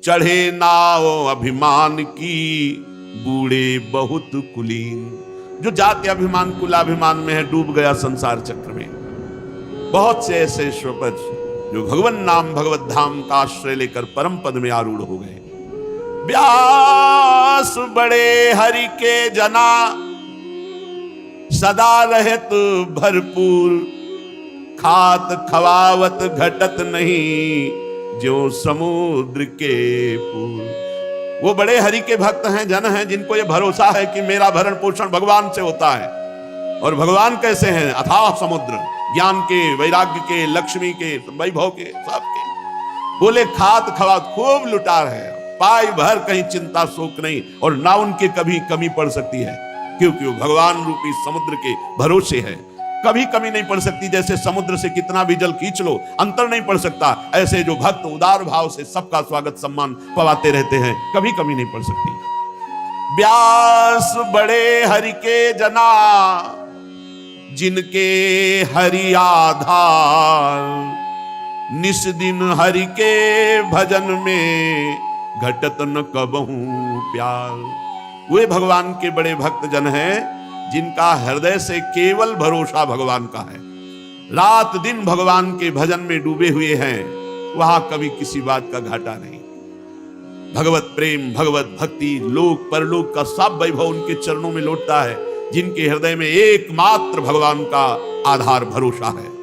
चढ़े नाव अभिमान की, बूढ़े बहुत कुलीन। जो जाति अभिमान कुलाभिमान में है, डूब गया संसार चक्र में। बहुत से ऐसे स्वपच जो भगवान नाम भगवत धाम का आश्रय लेकर परम पद में आरूढ़ हो गए। व्यास बड़े हरि के जना, सदा रहत भरपूर, खात खवावत घटत नहीं, जो समुद्र के पूर। वो बड़े हरि के भक्त हैं, जन हैं, जिनको ये भरोसा है कि मेरा भरण पोषण भगवान से होता है। और भगवान कैसे हैं? अथाह समुद्र, ज्ञान के, वैराग्य के, लक्ष्मी के, वैभव के, सबके। बोले खात खवात खूब लुटार है, पाई भर कहीं चिंता शोक नहीं, और ना उनके कभी कमी पड़ सकती है, क्योंकि वो भगवान रूपी समुद्र के भरोसे है। कभी कमी नहीं पड़ सकती, जैसे समुद्र से कितना भी जल खींच लो अंतर नहीं पड़ सकता, ऐसे जो भक्त उदार भाव से सबका स्वागत सम्मान पवाते रहते हैं, कभी कमी नहीं पड़ सकती। व्यास बड़े हरि के जना, जिनके हरि आधार, निस दिन हरि के भजन में, घटत न कबहू प्यार। वे भगवान के बड़े भक्त जन हैं जिनका हृदय से केवल भरोसा भगवान का है, रात दिन भगवान के भजन में डूबे हुए हैं, वहां कभी किसी बात का घाटा नहीं। भगवत प्रेम, भगवत भक्ति, लोक परलोक का सब वैभव उनके चरणों में लौटता है, जिनके हृदय में एकमात्र भगवान का आधार भरोसा है।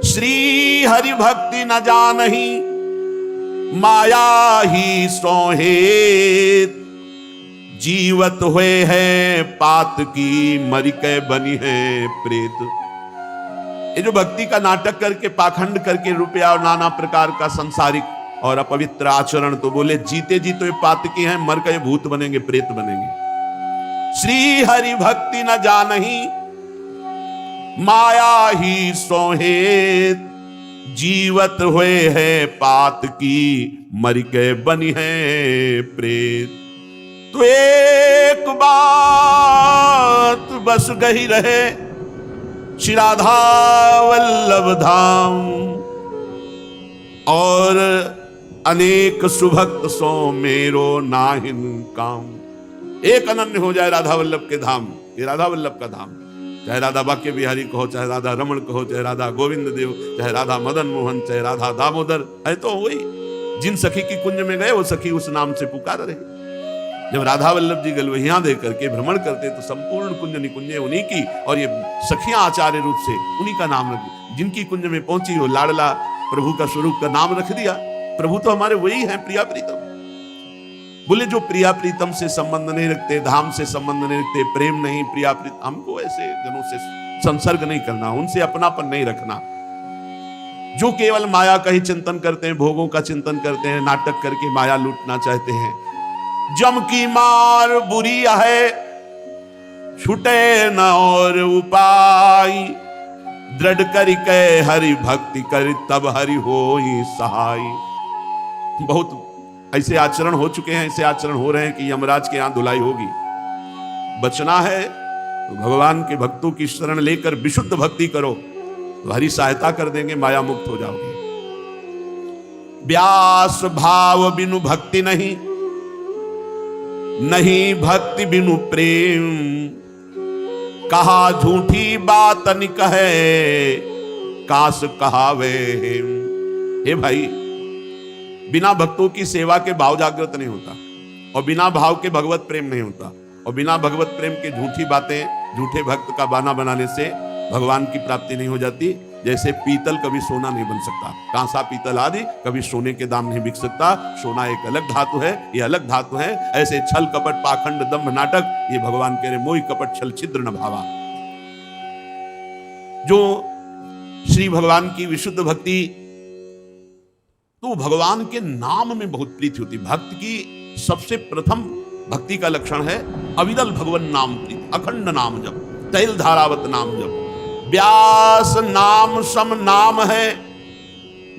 श्री हरि भक्ति न जानही माया ही सोहेत, जीवत हुए है पात की मरिके बनी है प्रेत। ये जो भक्ति का नाटक करके, पाखंड करके, रुपया और नाना प्रकार का संसारिक और अपवित्र आचरण, तो बोले जीते जी तो ये पातकी हैं, मर के भूत बनेंगे, प्रेत बनेंगे। श्री हरि भक्ति न जानही माया ही सोहेत, जीवत हुए है पात की मर के बनी है प्रेत। तो एक बात बस गही रहे श्री राधा वल्लभ धाम, और अनेक सुभक्त सो मेरो नाहिन काम। एक अनन्य हो जाए राधा वल्लभ के धाम, ये राधा वल्लभ का धाम, चाहे राधा बाक्य बिहारी कहो, चाहे राधा रमण कहो, चाहे राधा गोविंद देव, चाहे राधा मदन मोहन, चाहे राधा दामोदर, है तो वही। जिन सखी की कुंज में गए वो सखी उस नाम से पुकार रहे। जब राधा वल्लभ जी गलवहियां दे करके भ्रमण करते तो संपूर्ण कुंज निकुंजे उन्हीं की, और ये सखियां आचार्य रूप से उन्हीं का नाम रख, जिनकी कुंज में पहुंची वो लाडला प्रभु का स्वरूप का नाम रख दिया। प्रभु तो हमारे वही हैं, प्रिया प्रीतम। बोले जो प्रिया प्रीतम से संबंध नहीं रखते, धाम से संबंध नहीं रखते, प्रेम नहीं, प्रिया प्रीतम, हमको ऐसे जनों से संसर्ग नहीं करना, उनसे अपनापन नहीं रखना। जो केवल माया का ही चिंतन करते हैं, भोगों का चिंतन करते हैं, नाटक करके माया लूटना चाहते हैं। जम की मार बुरी है, छुटे न और उपाय, दृढ़ करि के हरि भक्ति कर तब हरि होई सहाय। बहुत ऐसे आचरण हो चुके हैं, ऐसे आचरण हो रहे हैं कि यमराज के यहां धुलाई होगी। बचना है तो भगवान के भक्तों की शरण लेकर विशुद्ध भक्ति करो, तो हरि सहायता कर देंगे, माया मुक्त हो जाओगे। व्यास भाव बिनु भक्ति नहीं, नहीं भक्ति बिनु प्रेम, कहा झूठी बात न कहे काश कहावे। हे भाई, बिना भक्तों की सेवा के भाव जागृत नहीं होता, और बिना भाव के भगवत प्रेम नहीं होता, और बिना भगवत प्रेम के झूठी बातें, झूठे भक्त का बहाना बनाने से भगवान की प्राप्ति नहीं हो जाती। जैसे पीतल कभी सोना नहीं बन सकता, कांसा पीतल आदि कभी सोने के दाम नहीं बिक सकता। सोना एक अलग धातु है, ये अलग धातु है। ऐसे छल कपट पाखंड दंभ नाटक, ये भगवान कह रहे मोहि कपट छल छिद्र न भावा। जो श्री भगवान की विशुद्ध भक्ति, तो भगवान के नाम में बहुत प्रीति होती। भक्त की सबसे प्रथम भक्ति का लक्षण है अविरल भगवान नाम प्रीति, अखंड नाम जप, तैल धारावत नाम जप। व्यास नाम सम नाम है,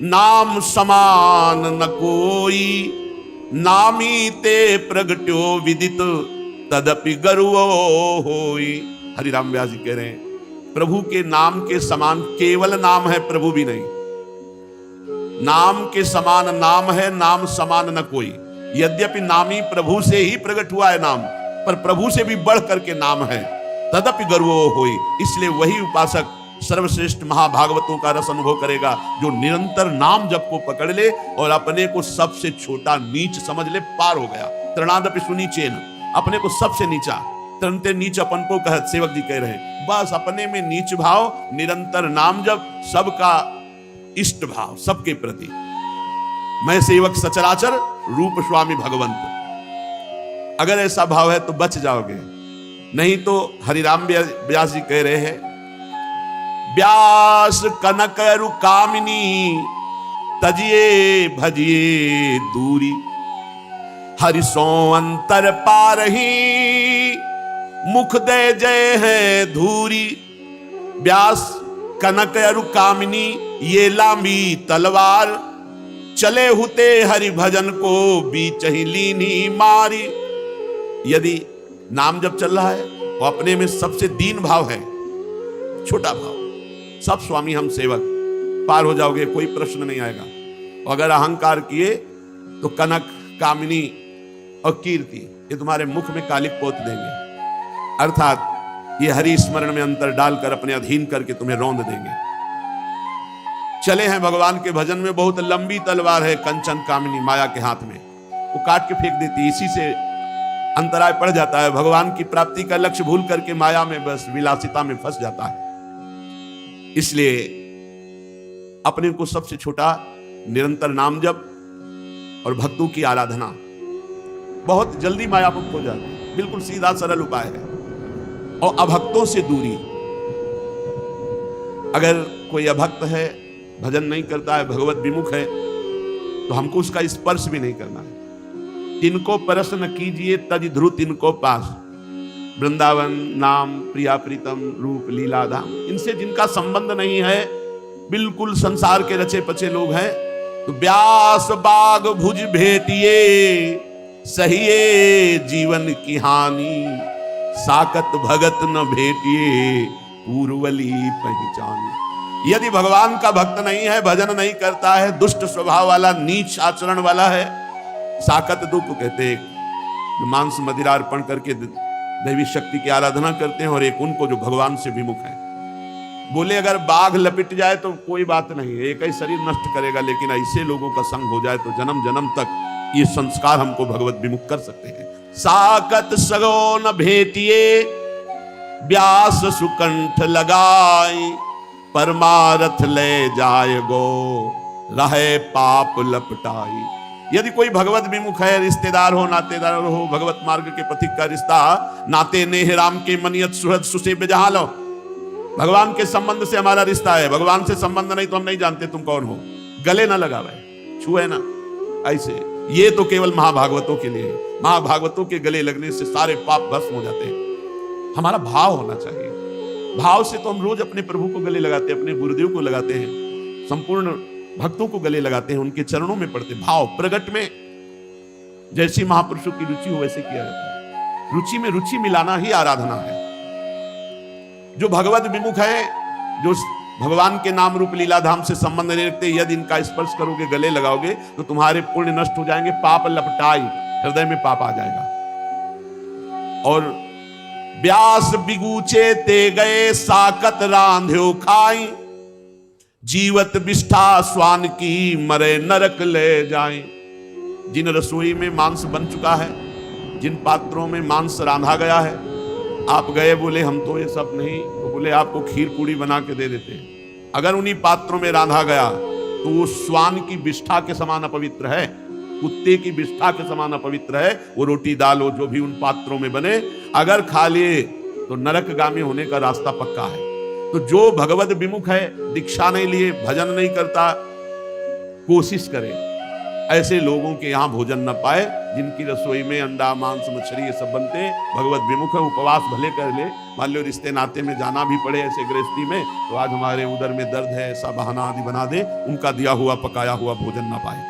नाम समान न कोई, नामी ते प्रगट्यो विदित तदपि गर्वो होई। हरिराम व्यास जी कह रहे हैं प्रभु के नाम के समान केवल नाम है, प्रभु भी नहीं। नाम के समान नाम है, नाम समान न कोई। यद्यपि नामी प्रभु से ही प्रकट हुआ है नाम, पर प्रभु से भी बढ़ करके नाम है। तदपि गर्वो होई, इसलिए वही उपासक सर्वश्रेष्ठ महाभागवतों का रस अनुभव करेगा जो निरंतर नाम जप को पकड़ ले और अपने को सबसे छोटा नीच समझ ले, पार हो गया। तृणादपि सुनीचेन, अपने को सबसे नीचा, तृणते नीच अपन को कहत, सेवक जी कह रहे हैं। बस अपने में नीच भाव, निरंतर नाम जप, सबका इष्ट भाव, सबके प्रति मैं सेवक सचराचर, रूप स्वामी भगवंत। अगर ऐसा भाव है तो बच जाओगे, नहीं तो हरिराम व्यास जी कह रहे हैं व्यास कनक रुकामिनी तजिए भजिए दूरी, हरि सो अंतर पारही मुख दे जय है धूरी। व्यास कनक रुकामिनी, ये लांबी तलवार, चले हुते हरि भजन को बीच ही लीनी मारी। यदि नाम जब चल रहा है वो अपने में सबसे दीन भाव है, छोटा भाव, सब स्वामी हम सेवक, पार हो जाओगे, कोई प्रश्न नहीं आएगा। और अगर अहंकार किए तो कनक कामिनी और कीर्ति, ये तुम्हारे मुख में कालिक पोत देंगे, अर्थात ये हरि स्मरण में अंतर डालकर अपने अधीन करके तुम्हें रौंद देंगे। चले हैं भगवान के भजन में, बहुत लंबी तलवार है कंचन कामिनी माया के हाथ में, वो काट के फेंक देती है, इसी से अंतराय पड़ जाता है, भगवान की प्राप्ति का लक्ष्य भूल करके माया में बस विलासिता में फंस जाता है। इसलिए अपने को सबसे छोटा निरंतर नाम जप और भक्तों की आराधना, बहुत जल्दी माया मुक्त हो जाती है, बिल्कुल सीधा सरल उपाय है। और अभक्तों से दूरी, अगर कोई अभक्त है, भजन नहीं करता है, भगवत विमुख है, तो हमको उसका स्पर्श भी नहीं करना है। तिनको परस न कीजिए तज ध्रुव तिनको पास, वृंदावन नाम प्रिया प्रीतम रूप लीला धाम, इनसे जिनका संबंध नहीं है, बिल्कुल संसार के रचे पचे लोग हैं, तो व्यास बाग भुज भेटिए सहिए जीवन की हानि, साकत भगत न भेटिए पूर्वली पहचानी। यदि भगवान का भक्त नहीं है, भजन नहीं करता है, दुष्ट स्वभाव वाला, नीच आचरण वाला है, साकत दो को कहते हैं, जो मांस मदिरा अर्पण करके दैवी शक्ति की आराधना करते हैं, और एक उनको जो भगवान से विमुख है। बोले अगर बाघ लपिट जाए तो कोई बात नहीं है, एक ही शरीर नष्ट करेगा, लेकिन ऐसे लोगों का संग हो जाए तो जन्म जन्म तक ये संस्कार हमको भगवत विमुख कर सकते हैं। साकत सगो न भेटिए व्यास सुकंठ लगाई, परमारथ ले जाए गो रहे पाप लपटाई। यदि कोई भगवत विमुख है, रिश्तेदार हो, नातेदार हो, भगवत मार्ग के पथिक का रिश्ता, नाते नेह राम के मनियत सुहद सुसे बेजहां लो, भगवान के संबंध से हमारा रिश्ता है, भगवान से संबंध नहीं तो हम नहीं जानते तुम कौन हो, गले ना लगावे, छुए ना, ऐसे। ये तो केवल महाभागवतों के लिए है, महाभागवतों के गले लगने से सारे पाप भस्म हो जाते हैं। हमारा भाव होना चाहिए, भाव से तो हम रोज अपने प्रभु को गले लगाते हैं, अपने गुरुदेव को लगाते हैं, संपूर्ण भक्तों को गले लगाते हैं, उनके चरणों में पड़ते। भाव प्रगट में जैसी महापुरुषों की रुचि हो वैसे किया जाता है, रुचि में रुचि मिलाना ही आराधना है। जो भगवत विमुख है, जो भगवान के नाम रूप लीला धाम से संबंध नहीं रखते, यदि इनका स्पर्श करोगे, गले लगाओगे, तो तुम्हारे पुण्य नष्ट हो जाएंगे, पाप लपटाई, हृदय में पाप आ जाएगा। और व्यास बिगूचे ते गए साकत रांध्यो खाई, जीवत विष्ठा स्वान की मरे नरक ले जाए। जिन रसोई में मांस बन चुका है, जिन पात्रों में मांस रांधा गया है, आप गए, बोले हम तो ये सब नहीं, तो बोले आपको खीर पूड़ी बना के दे देते हैं। अगर उन्हीं पात्रों में रांधा गया तो वो स्वान की विष्ठा के समान अपवित्र है, कुत्ते की विष्ठा के समान अपवित्र है। वो रोटी दाल हो जो भी उन पात्रों में बने, अगर खा लिए तो नरकगामी होने का रास्ता पक्का है। तो जो भगवत विमुख है, दीक्षा नहीं लिए, भजन नहीं करता, कोशिश करे ऐसे लोगों के यहाँ भोजन न पाए, जिनकी रसोई में अंडा मांस मछली ये सब बनते हैं। भगवत विमुख है, उपवास भले कर ले, मान लो रिश्ते नाते में जाना भी पड़े ऐसे गृहस्थी में, तो आज हमारे उदर में दर्द है, ऐसा बहाना आदि बना दे, उनका दिया हुआ पकाया हुआ भोजन न पाए।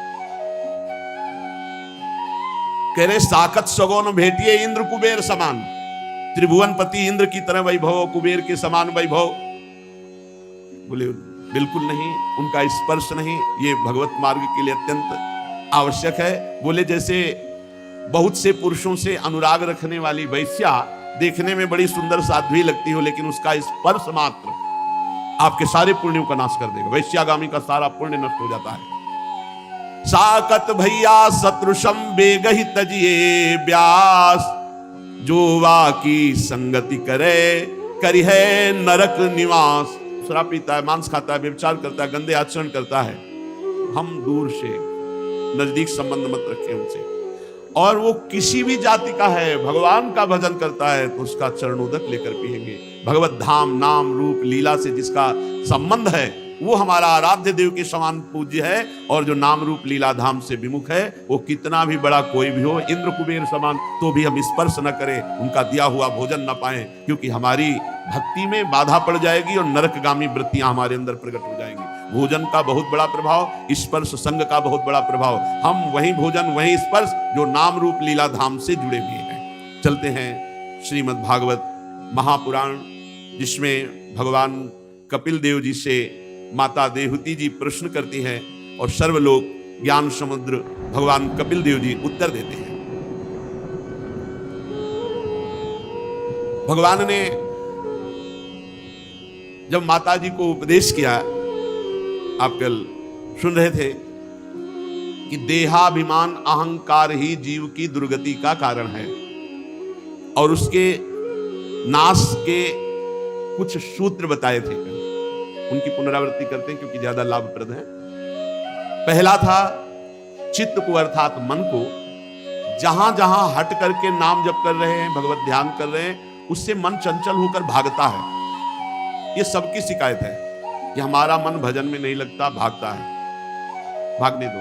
कह रहे साकत सगोन भेटिए इंद्र कुबेर समान, त्रिभुवनपति इंद्र की तरह वैभव, कुबेर के समान वैभव। बोले बिल्कुल नहीं, उनका स्पर्श नहीं, ये भगवत मार्ग के लिए अत्यंत आवश्यक है। बोले जैसे बहुत से पुरुषों से अनुराग रखने वाली वैश्या देखने में बड़ी सुंदर साध्वी लगती हो, लेकिन उसका स्पर्श मात्र आपके सारे पुण्यों का नाश कर देगा, वैश्यागामी का सारा पुण्य नष्ट हो जाता है। साकत भैया सत्रुषम बेगहि तजिए व्यास, जो वा की संगति करे करी है नरक निवास। शराब पीता है, मांस खाता है, व्यभिचार करता है, गंदे आचरण करता है, हम दूर से, नजदीक संबंध मत रखें उनसे। और वो किसी भी जाति का है, भगवान का भजन करता है तो उसका चरणोदक लेकर पिएंगे। भगवत धाम नाम रूप लीला से जिसका संबंध है, वो हमारा आराध्य देव के समान पूज्य है। और जो नाम रूप लीला धाम से विमुख है, वो कितना भी बड़ा कोई भी हो, इंद्र कुबेर समान, तो भी हम स्पर्श न करें, उनका दिया हुआ भोजन न पाएं, क्योंकि हमारी भक्ति में बाधा पड़ जाएगी और नरकगामी वृत्तियां हमारे अंदर प्रकट हो जाएंगी। भोजन का बहुत बड़ा प्रभाव, स्पर्श संग का बहुत बड़ा प्रभाव। हम वही भोजन वही स्पर्श जो नाम रूप लीला धाम से जुड़े हुए हैं। चलते हैं श्रीमद् भागवत महापुराण, जिसमें भगवान कपिल देव जी से माता देवहूति जी प्रश्न करती हैं और सर्वलोक ज्ञान समुद्र भगवान कपिल देव जी उत्तर देते हैं। भगवान ने जब माता जी को उपदेश किया, आप कल सुन रहे थे कि देहाभिमान अहंकार ही जीव की दुर्गति का कारण है, और उसके नाश के कुछ सूत्र बताए थे, उनकी पुनरावृत्ति करते हैं क्योंकि ज्यादा लाभप्रद है। पहला था चित्त को अर्थात मन को जहां जहां हट करके नाम जप कर रहे हैं, भगवत ध्यान कर रहे हैं, उससे मन चंचल होकर भागता है। ये सबकी शिकायत है कि हमारा मन भजन में नहीं लगता, भागता है। भागने दो,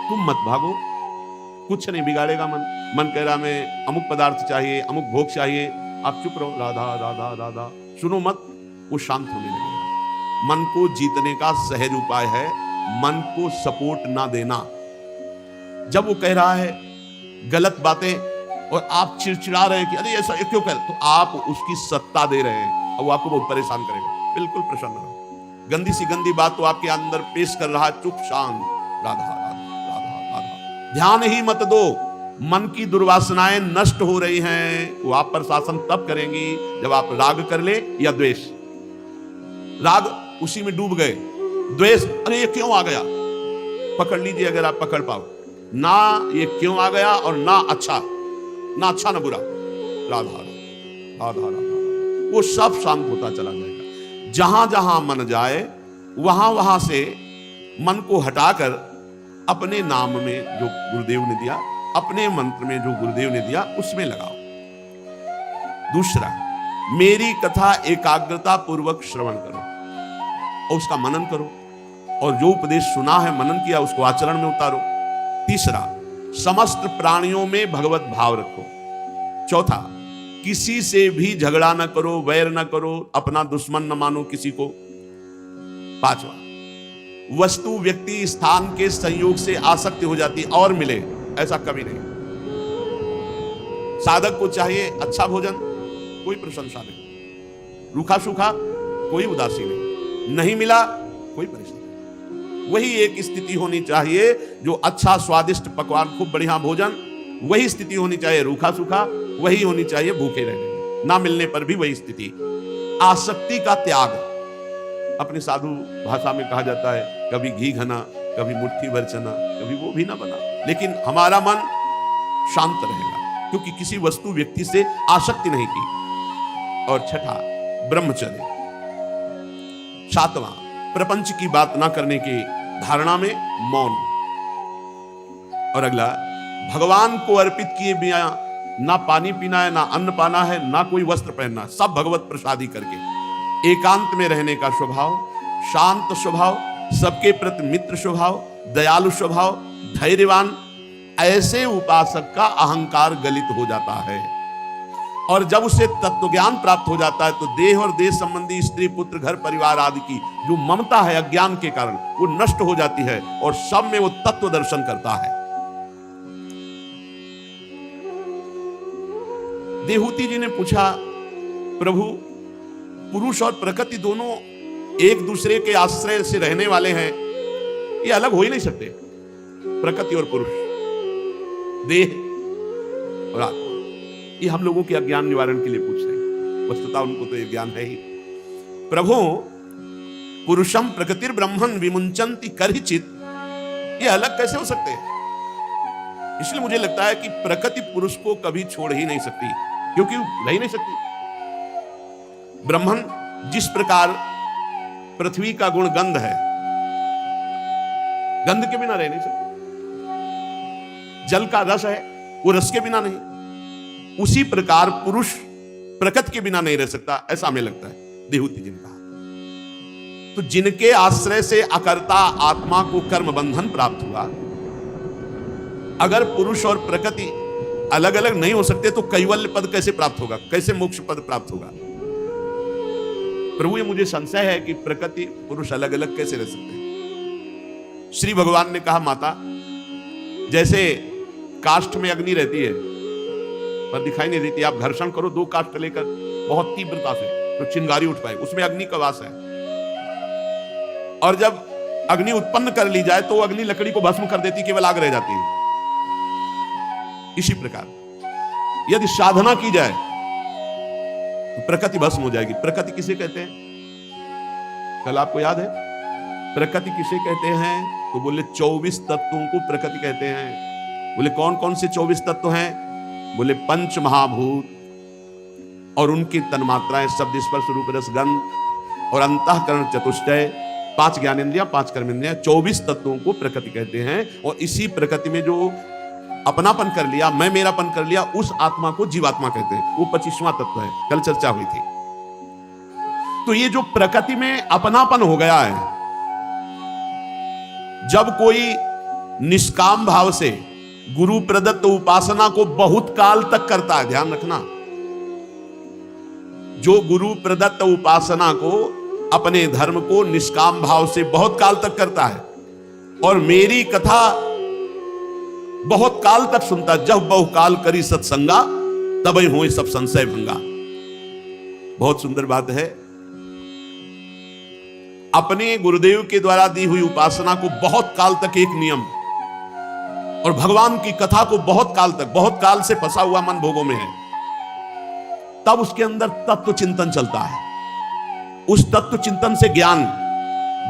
तुम मत भागो, कुछ नहीं बिगाड़ेगा मन कह रहा मैं अमुक पदार्थ चाहिए, अमुक भोग चाहिए, आप चुप रहो, राधा राधा राधा, सुनो मत, वो शांत होने लगेगा। मन को जीतने का सहज उपाय है मन को सपोर्ट ना देना। जब वो कह रहा है गलत बातें और आप चिड़चिड़ा रहे हैं कि अरे ऐसा क्यों कर, तो आप उसकी सत्ता दे रहे हैं और वो आपको बहुत परेशान करेगा। बिल्कुल प्रसन्न रहो। गंदी सी गंदी बात तो आपके अंदर पेश कर रहा है, चुप शांत, राधा राधा राधा राधा। ध्यान ही मत दो, मन की दुर्वासनाएं नष्ट हो रही हैं। वो आप पर शासन तब करेंगी जब आप राग कर ले या द्वेष। राग उसी में डूब गए, द्वेष अरे ये क्यों आ गया, पकड़ लीजिए अगर आप पकड़ पाओ ना, ये क्यों आ गया और ना अच्छा ना बुरा, राधा राधा राधा, वो सब शांत होता चला जाएगा। जहां जहां मन जाए वहां वहां से मन को हटाकर अपने नाम में जो गुरुदेव ने दिया, अपने मंत्र में जो गुरुदेव ने दिया उसमें लगाओ। दूसरा, मेरी कथा एकाग्रता पूर्वक श्रवण करो और उसका मनन करो, और जो उपदेश सुना है मनन किया उसको आचरण में उतारो। तीसरा, समस्त प्राणियों में भगवत भाव रखो। चौथा, किसी से भी झगड़ा न करो, वैर न करो, अपना दुश्मन न मानो किसी को। पांचवा, वस्तु व्यक्ति स्थान के संयोग से आसक्ति हो जाती और मिले, ऐसा कभी नहीं। साधक को चाहिए अच्छा भोजन, कोई प्रशंसा नहीं, रूखा सूखा कोई उदासी नहीं मिला कोई परेशानी। वही एक स्थिति होनी चाहिए जो अच्छा स्वादिष्ट पकवान, खूब बढ़िया भोजन, वही स्थिति होनी चाहिए रूखा सूखा, वही होनी चाहिए भूखे रहने, ना मिलने पर भी वही स्थिति। आसक्ति का त्याग, अपनी साधु भाषा में कहा जाता है, कभी घी घना, कभी मुट्ठी भर चना, कभी वो भी ना बना, लेकिन हमारा मन शांत रहेगा क्योंकि किसी वस्तु व्यक्ति से आसक्ति नहीं की। और छठा, ब्रह्मचर्य। सातवां, प्रपंच की बात ना करने की धारणा में मौन। और अगला, भगवान को अर्पित किए बिना ना पानी पीना है, ना अन्न पाना है, ना कोई वस्त्र पहनना, सब भगवत प्रसादी करके एकांत में रहने का स्वभाव, शांत स्वभाव, सबके प्रति मित्र स्वभाव, दयालु स्वभाव, धैर्यवान, ऐसे उपासक का अहंकार गलित हो जाता है। और जब उसे तत्व ज्ञान प्राप्त हो जाता है तो देह और देह संबंधी स्त्री पुत्र घर परिवार आदि की जो ममता है अज्ञान के कारण वो नष्ट हो जाती है और सब में वो तत्व दर्शन करता है। देहूति जी ने पूछा, प्रभु पुरुष और प्रकृति दोनों एक दूसरे के आश्रय से रहने वाले हैं, ये अलग हो ही नहीं सकते। प्रकृति और पुरुष, देह और आत्मा, ये हम लोगों के अज्ञान निवारण के लिए पूछ रहे हैं। वस्तुतः उनको तो ये ज्ञान है ही। प्रभु पुरुषम प्रकृतिर ब्रह्मन विमुंचन्ति करहिचित, ये अलग कैसे हो सकते हैं? इसलिए मुझे लगता है कि प्रकृति पुरुष को कभी छोड़ ही नहीं सकती, क्योंकि रह ही नहीं सकती। ब्रह्मन जिस प्रकार पृथ्वी का गुण गंध है, गंध के बिना रह नहीं सकती। जल का रस है, वो रस के बिना नहीं। उसी प्रकार पुरुष प्रकृति के बिना नहीं रह सकता, ऐसा हमें लगता है। देहूति जी ने कहा, तो जिनके आश्रय से अकर्ता आत्मा को कर्म बंधन प्राप्त हुआ, अगर पुरुष और प्रकृति अलग अलग नहीं हो सकते तो कैवल्य पद कैसे प्राप्त होगा, कैसे मोक्ष पद प्राप्त होगा? प्रभु ये मुझे संशय है कि प्रकृति पुरुष अलग अलग कैसे रह सकते हैं। श्री भगवान ने कहा, माता जैसे काष्ठ में अग्नि रहती है पर दिखाई नहीं देती, आप घर्षण करो दो काष्ठ लेकर बहुत तीव्रता से तो चिंगारी उठ पाए, उसमें अग्नि का वास है। और जब अग्नि उत्पन्न कर ली जाए तो अग्नि लकड़ी को भस्म कर देती, केवल आग रह जाती है। इसी प्रकार यदि साधना की जाए तो प्रकृति भस्म हो जाएगी। प्रकृति किसे कहते हैं? कल आपको याद है प्रकृति किसे कहते हैं? तो बोले 24 तत्वों को प्रकृति कहते हैं। बोले कौन कौन से 24 तत्व हैं? बोले पंच महाभूत और उनकी तन्मात्राएं, शब्द स्पर्श रूप रस गंध और अंतःकरण चतुष्टय, 5 ज्ञानेंद्रियां, 5 कर्मेंद्रियां, 24 तत्वों को प्रकृति कहते हैं। और इसी प्रकृति में जो अपनापन कर लिया, मैं मेरापन कर लिया, उस आत्मा को जीवात्मा कहते हैं। वो 25वां तत्व है, कल चर्चा हुई थी। तो ये जो प्रकृति में अपनापन हो गया है, जब कोई निष्काम भाव से गुरु प्रदत्त उपासना को बहुत काल तक करता है, ध्यान रखना, जो गुरु प्रदत्त उपासना को, अपने धर्म को निष्काम भाव से बहुत काल तक करता है और मेरी कथा बहुत काल तक सुनता, जब बहुकाल करी सत्संगा तब हो सब संशय भंगा। बहुत सुंदर बात है। अपने गुरुदेव के द्वारा दी हुई उपासना को बहुत काल तक एक नियम, और भगवान की कथा को बहुत काल तक, बहुत काल से फंसा हुआ मन भोगों में है, तब उसके अंदर तत्व चिंतन चलता है। उस तत्व चिंतन से ज्ञान,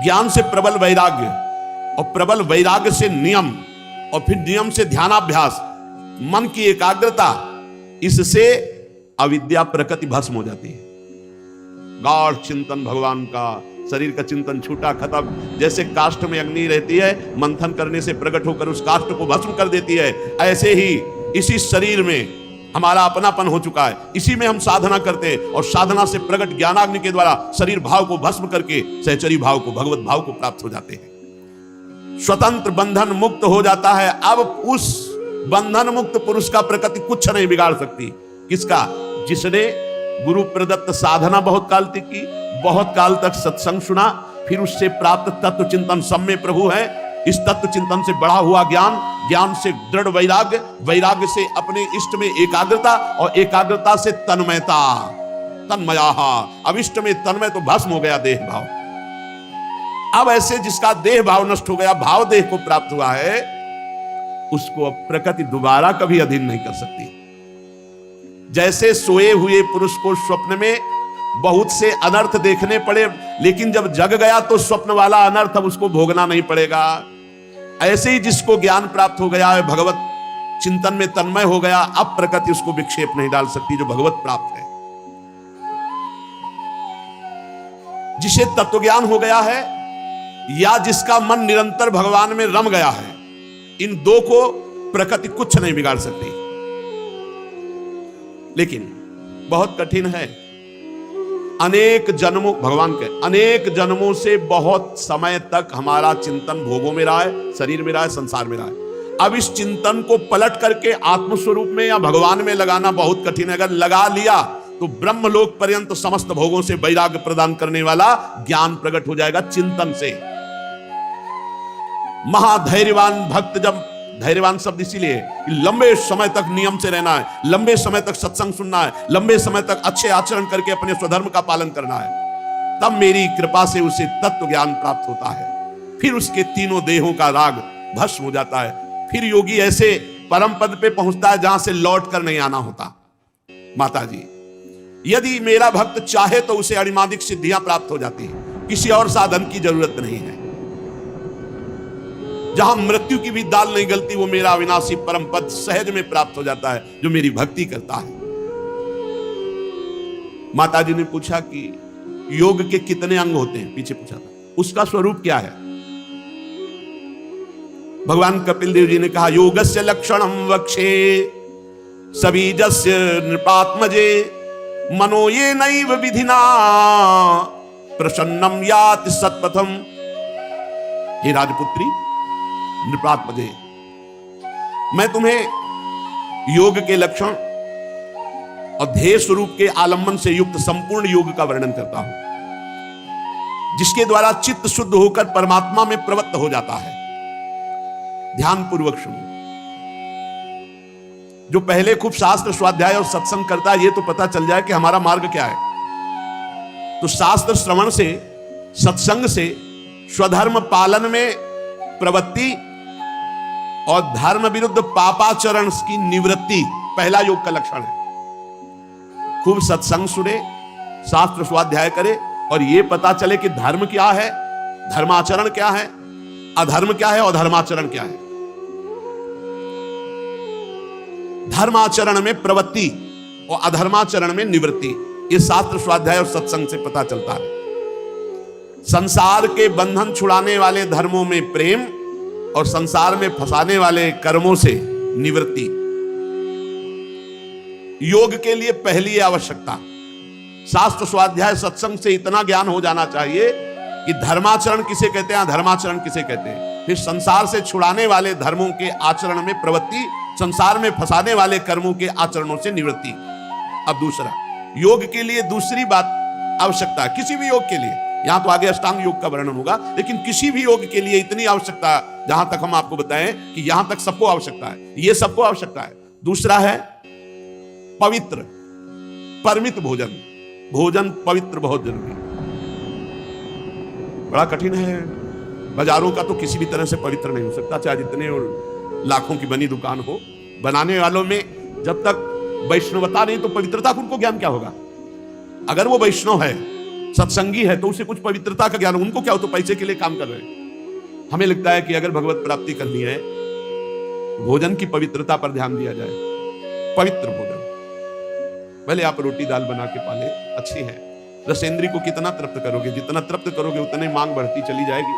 ज्ञान से प्रबल वैराग्य, और प्रबल वैराग्य से नियम, और फिर नियम से ध्यानाभ्यास, मन की एकाग्रता, इससे अविद्या प्रकृति भस्म हो जाती है। गाढ़ चिंतन भगवान का, शरीर का चिंतन छूटा, खत्म। जैसे काष्ठ में अग्नि रहती है, मंथन करने से प्रकट होकर उस काष्ठ को भस्म कर देती है, ऐसे ही इसी शरीर में हमारा अपनापन हो चुका है। इसी में हम साधना करते हैं और साधना से प्रकट ज्ञानाग्नि के द्वारा शरीर भाव को भस्म करके सहचरी भाव को, भगवत भाव को प्राप्त हो जाते हैं। स्वतंत्र बंधन मुक्त हो जाता है। अब उस बंधन मुक्त पुरुष का प्रकृति कुछ नहीं बिगाड़ सकती। किसका? जिसने गुरु प्रदत्त साधना बहुत काल तक की, बहुत काल तक सत्संग सुना, फिर उससे प्राप्त तत्व चिंतन, सब में प्रभु है, इस तत्व चिंतन से बढ़ा हुआ ज्ञान, ज्ञान से दृढ़ वैराग्य, वैराग्य से अपने इष्ट में एकाग्रता, और एकाग्रता से तन्मयता, तन्मया। अब इष्ट में तन्मय तो भस्म हो गया देह भाव। अब ऐसे जिसका देह भाव नष्ट हो गया, भाव देह को प्राप्त हुआ है, उसको अब प्रकृति दोबारा कभी अधीन नहीं कर सकती। जैसे सोए हुए पुरुष को स्वप्न में बहुत से अनर्थ देखने पड़े, लेकिन जब जग गया तो स्वप्न वाला अनर्थ अब उसको भोगना नहीं पड़ेगा। ऐसे ही जिसको ज्ञान प्राप्त हो गया है, भगवत चिंतन में तन्मय हो गया, अब प्रकृति उसको विक्षेप नहीं डाल सकती, जो भगवत प्राप्त है। जिसे तत्व ज्ञान हो गया है, या जिसका मन निरंतर भगवान में रम गया है, इन दो को प्रकृति कुछ नहीं बिगाड़ सकती। लेकिन बहुत कठिन है। अनेक जन्मों, भगवान के अनेक जन्मों से बहुत समय तक हमारा चिंतन भोगों में रहा है, शरीर में रहा है, संसार में रहा है। अब इस चिंतन को पलट करके आत्मस्वरूप में या भगवान में लगाना बहुत कठिन है। अगर लगा लिया तो ब्रह्मलोक पर्यंत समस्त भोगों से वैराग्य प्रदान करने वाला ज्ञान प्रकट हो जाएगा चिंतन से। महाधैर्यवान भक्त, जब धैर्यवान शब्द इसीलिए कि लंबे समय तक नियम से रहना है, लंबे समय तक सत्संग सुनना है, लंबे समय तक अच्छे आचरण करके अपने स्वधर्म का पालन करना है, तब मेरी कृपा से उसे तत्व ज्ञान प्राप्त होता है। फिर उसके तीनों देहों का राग भस्म हो जाता है। फिर योगी ऐसे परम पद पे पहुंचता है जहां से लौट कर नहीं आना होता। माता जी, यदि मेरा भक्त चाहे तो उसे अणिमादिक सिद्धियां प्राप्त हो जाती है, किसी और साधन की जरूरत नहीं है। जहां मृत्यु की भी दाल नहीं गलती, वो मेरा अविनाशी परम पद सहज में प्राप्त हो जाता है, जो मेरी भक्ति करता है। माता जी ने पूछा कि योग के कितने अंग होते हैं, पीछे पूछा था, उसका स्वरूप क्या है? भगवान कपिल देव जी ने कहा, योगस्य लक्षणम वक्षे सबीजस्य नृपात्मजे मनो ये नैव विधिना प्रसन्नम याति सत्पथम। हे राजपुत्री नृपात्मजे, मैं तुम्हें योग के लक्षण और ध्येय स्वरूप के आलंबन से युक्त संपूर्ण योग का वर्णन करता हूं, जिसके द्वारा चित्त शुद्ध होकर परमात्मा में प्रवृत्त हो जाता है। ध्यान पूर्वक सुनो। जो पहले खूब शास्त्र स्वाध्याय और सत्संग करता है, ये तो पता चल जाए कि हमारा मार्ग क्या है। तो शास्त्र श्रवण से, सत्संग से स्वधर्म पालन में प्रवृत्ति और धर्म विरुद्ध पापाचरण की निवृत्ति पहला योग का लक्षण है। खूब सत्संग सुने, शास्त्र स्वाध्याय करे और ये पता चले कि धर्म क्या है, धर्माचरण क्या है, अधर्म क्या है और धर्माचरण क्या है। धर्माचरण में प्रवृत्ति और अधर्माचरण में निवृत्ति, ये शास्त्र स्वाध्याय और सत्संग से पता चलता है। संसार के बंधन छुड़ाने वाले धर्मों में प्रेम और संसार में फंसाने वाले कर्मों से निवृत्ति। योग के लिए पहली आवश्यकता शास्त्र स्वाध्याय सत्संग से इतना ज्ञान हो जाना चाहिए कि धर्माचरण किसे कहते हैं, धर्माचरण किसे कहते हैं। फिर संसार से छुड़ाने वाले धर्मों के आचरण में प्रवृत्ति, संसार में फंसाने वाले कर्मों के आचरणों से निवृत्ति। अब दूसरा, योग के लिए दूसरी बात आवश्यकता, किसी भी योग के लिए, यहां तो आगे अष्टांग योग का वर्णन होगा, लेकिन किसी भी योग के लिए इतनी आवश्यकता, जहां तक हम आपको बताएं कि यहां तक सबको आवश्यकता है, ये सबको आवश्यकता है। दूसरा है पवित्र परमित भोजन। भोजन पवित्र बहुत जरूरी, बड़ा कठिन है। बाजारों का तो किसी भी तरह से पवित्र नहीं हो सकता, चाहे जितने लाखों की बनी दुकान हो। बनाने वालों में जब तक वैष्णवता नहीं तो पवित्रता का उनको ज्ञान क्या होगा। अगर वो वैष्णव है, सत्संगी है, तो उसे कुछ पवित्रता का ज्ञान, उनको क्या हो, तो पैसे के लिए काम कर रहे हैं। हमें लगता है कि अगर भगवत प्राप्ति करनी है, भोजन की पवित्रता पर ध्यान दिया जाए। पवित्र भोजन, भले आप रोटी दाल बना के पाले, अच्छी है, रसेंद्री को कितना तृप्त करोगे, जितना तृप्त करोगे उतने मांग बढ़ती चली जाएगी।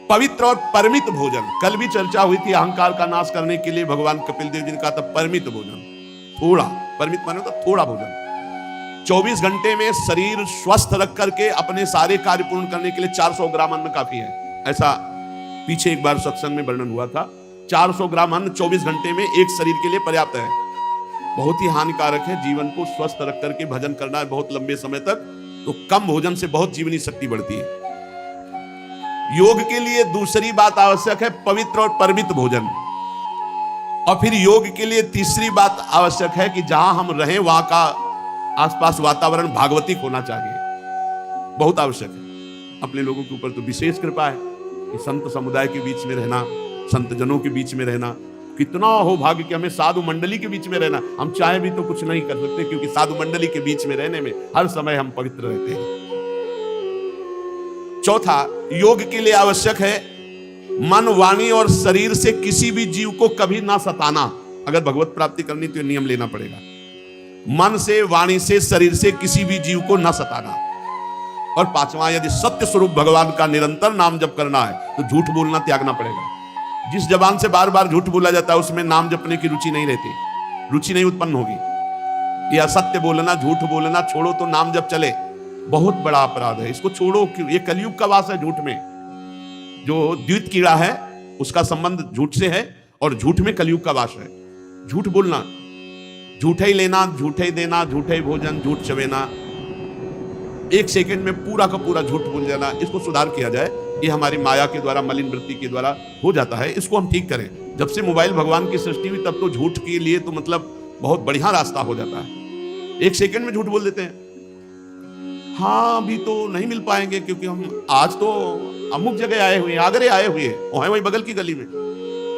पवित्र और परमित भोजन, कल भी चर्चा हुई थी, अहंकार का नाश करने के लिए भगवान कपिल देव जी ने कहा था परमित भोजन, थोड़ा, परमित माने तो थोड़ा भोजन। 24 घंटे में शरीर स्वस्थ रख करके अपने सारे कार्य पूर्ण करने के लिए 400 ग्राम अन्न काफी है, ऐसा पीछे एक बार सत्संग में वर्णन हुआ था। 400 ग्राम अन्न 24 घंटे में एक शरीर के लिए पर्याप्त है। बहुत ही हानिकारक है जीवन को स्वस्थ रख करके भजन करना है बहुत लंबे समय तक, तो कम भोजन से बहुत जीवनी शक्ति बढ़ती है। योग के लिए दूसरी बात आवश्यक है पवित्र और परमित भोजन। और फिर योग के लिए तीसरी बात आवश्यक है कि जहां हम रहें वहां का आसपास वातावरण भागवतिक होना चाहिए, बहुत आवश्यक है। अपने लोगों के ऊपर तो विशेष कृपा है कि संत समुदाय के बीच में रहना, संत जनों के बीच में रहना, कितना हो भाग्य कि हमें साधु मंडली के बीच में रहना। हम चाहे भी तो कुछ नहीं कर सकते, क्योंकि साधु मंडली के बीच में रहने में हर समय हम पवित्र रहते हैं। चौथा, योग के लिए आवश्यक है मन, वाणी और शरीर से किसी भी जीव को कभी ना सताना। अगर भगवत प्राप्ति करनी तो नियम लेना पड़ेगा, मन से, वाणी से, शरीर से किसी भी जीव को ना सताना। और पांचवा, यदि सत्य स्वरूप भगवान का निरंतर नाम जप करना है तो झूठ बोलना त्यागना पड़ेगा। जिस जबान से बार बार झूठ बोला जाता है उसमें नाम जपने की रुचि नहीं रहती, रुचि नहीं उत्पन्न होगी। ये असत्य बोलना, झूठ बोलना छोड़ो तो नाम जप चले, बहुत बड़ा अपराध है, इसको छोड़ो। ये कलयुग का वास है झूठ में। जो द्वित कीड़ा है उसका संबंध झूठ से है, और झूठ में कलयुग का वास है। झूठ बोलना, झूठे ही लेना, झूठे ही देना, झूठे ही भोजन, झूठ चवेना, एक सेकंड में पूरा का पूरा झूठ बोल जाना, इसको सुधार किया जाए। ये हमारी माया के द्वारा, मलिन वृत्ति के द्वारा हो जाता है, इसको हम ठीक करें। जब से मोबाइल भगवान की सृष्टि हुई तब तो झूठ के लिए तो मतलब बहुत बढ़िया रास्ता हो जाता है। एक सेकंड में झूठ बोल देते हैं। हाँ, अभी तो नहीं मिल पाएंगे क्योंकि हम आज तो अमुक जगह आए हुए हैं, आगरे आए हुए हैं, वहीं बगल की गली में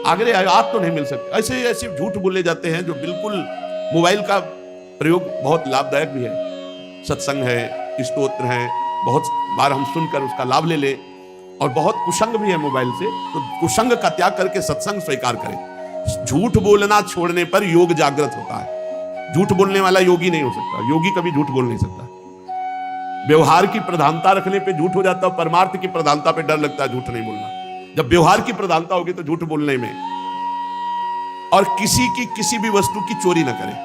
आगरे आए, आज तो नहीं मिल सकते। ऐसे ऐसे झूठ बोले जाते हैं जो बिल्कुल, मोबाइल का प्रयोग बहुत लाभदायक भी है। सत्संग है, स्तोत्र है, बहुत बार हम सुनकर उसका लाभ ले ले, और बहुत कुसंग भी है मोबाइल से, तो कुसंग का त्याग करके सत्संग स्वीकार करें। झूठ बोलना छोड़ने पर योग जागृत होता है। झूठ बोलने वाला योगी नहीं हो सकता, योगी कभी झूठ बोल नहीं सकता। व्यवहार की प्रधानता रखने पे झूठ हो जाता है, परमार्थ की प्रधानता पे डर लगता है झूठ नहीं बोलना। जब व्यवहार की प्रधानता होगी तो झूठ बोलने में। और किसी की किसी भी वस्तु की चोरी न करें।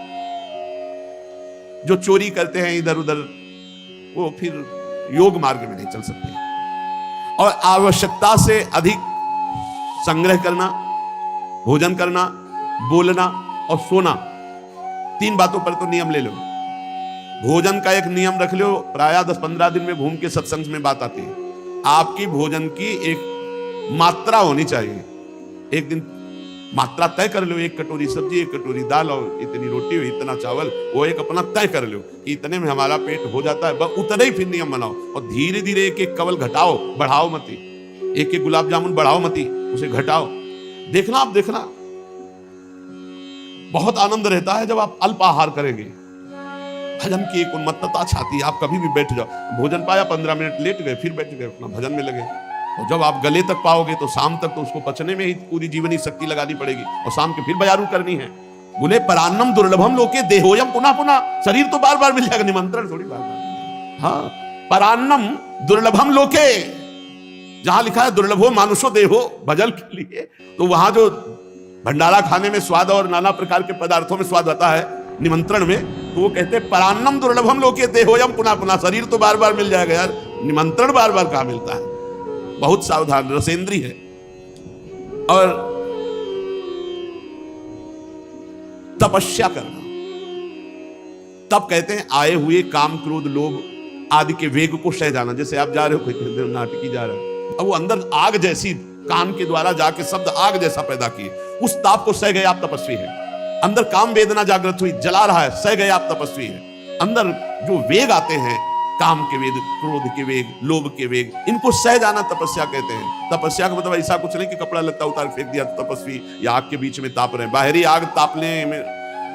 जो चोरी करते हैं इधर उधर, वो फिर योग मार्ग में नहीं चल सकते। और आवश्यकता से अधिक संग्रह करना, भोजन करना, बोलना और सोना, 3 बातों पर तो नियम ले लो। भोजन का एक नियम रख लो, प्रायः 10-15 दिन में घूम के सत्संग में बात आती है। आपकी भोजन की एक मात्रा होनी चाहिए। एक दिन मात्रा तय कर लो, 1 कटोरी सब्जी, 1 कटोरी दाल और इतनी रोटी, इतना चावल, वो एक अपना तय कर लो कि इतने में हमारा पेट हो जाता है, बस उतना ही फिर नियम बनाओ। और धीरे धीरे एक एक कवल घटाओ, बढ़ाओ मती। एक एक गुलाब जामुन बढ़ाओ मती, उसे घटाओ। देखना, आप देखना बहुत आनंद रहता है जब आप अल्प आहार करेंगे। भजन की एक उन्मत्तता छाती है, आप कभी भी बैठ जाओ, भोजन पाया 15 मिनट लेट गए, फिर बैठ गए, अपना भजन में लगे। और जब आप गले तक पाओगे तो शाम तक तो उसको पचने में ही पूरी जीवनी शक्ति लगानी पड़ेगी, और शाम के फिर बजारू करनी है। बोले परान्नम दुर्लभम लोके देहोयम पुनः पुनः, शरीर तो बार बार मिल जाएगा, निमंत्रण थोड़ी बार बार। हाँ, परान्नम दुर्लभम लोके, जहां लिखा है दुर्लभो मानुषो देहो भजन के लिए, तो वहां जो भंडारा खाने में स्वाद और नाना प्रकार के पदार्थों में स्वाद आता है निमंत्रण में, तो वो कहते हैं परान्नम दुर्लभम लोके देहोयम पुनः पुनः, शरीर तो बार बार मिल जाएगा यार, निमंत्रण बार बार कहां मिलता है। बहुत सावधान, रसेंद्री है। और तपस्या करना, तब कहते हैं आए हुए काम क्रोध लोभ आदि के वेग को सह जाना। जैसे आप जा रहे हो, कोई नाटकी जा रहा है, अब वो अंदर आग जैसी कान के द्वारा जाके शब्द आग जैसा पैदा किए, उस ताप को सह गए आप तपस्वी है। अंदर काम वेदना जागृत हुई, जला रहा है, सह गए आप तपस्वी है। अंदर जो वेग आते हैं, काम के वेग, क्रोध के वेग, लोभ के वेग, इनको सह जाना तपस्या कहते हैं। तपस्या का मतलब ऐसा कुछ नहीं कि कपड़ा लत्ता उतार फेंक दिया तो तपस्वी, या आग के बीच में ताप रहे। बाहरी आग तापने में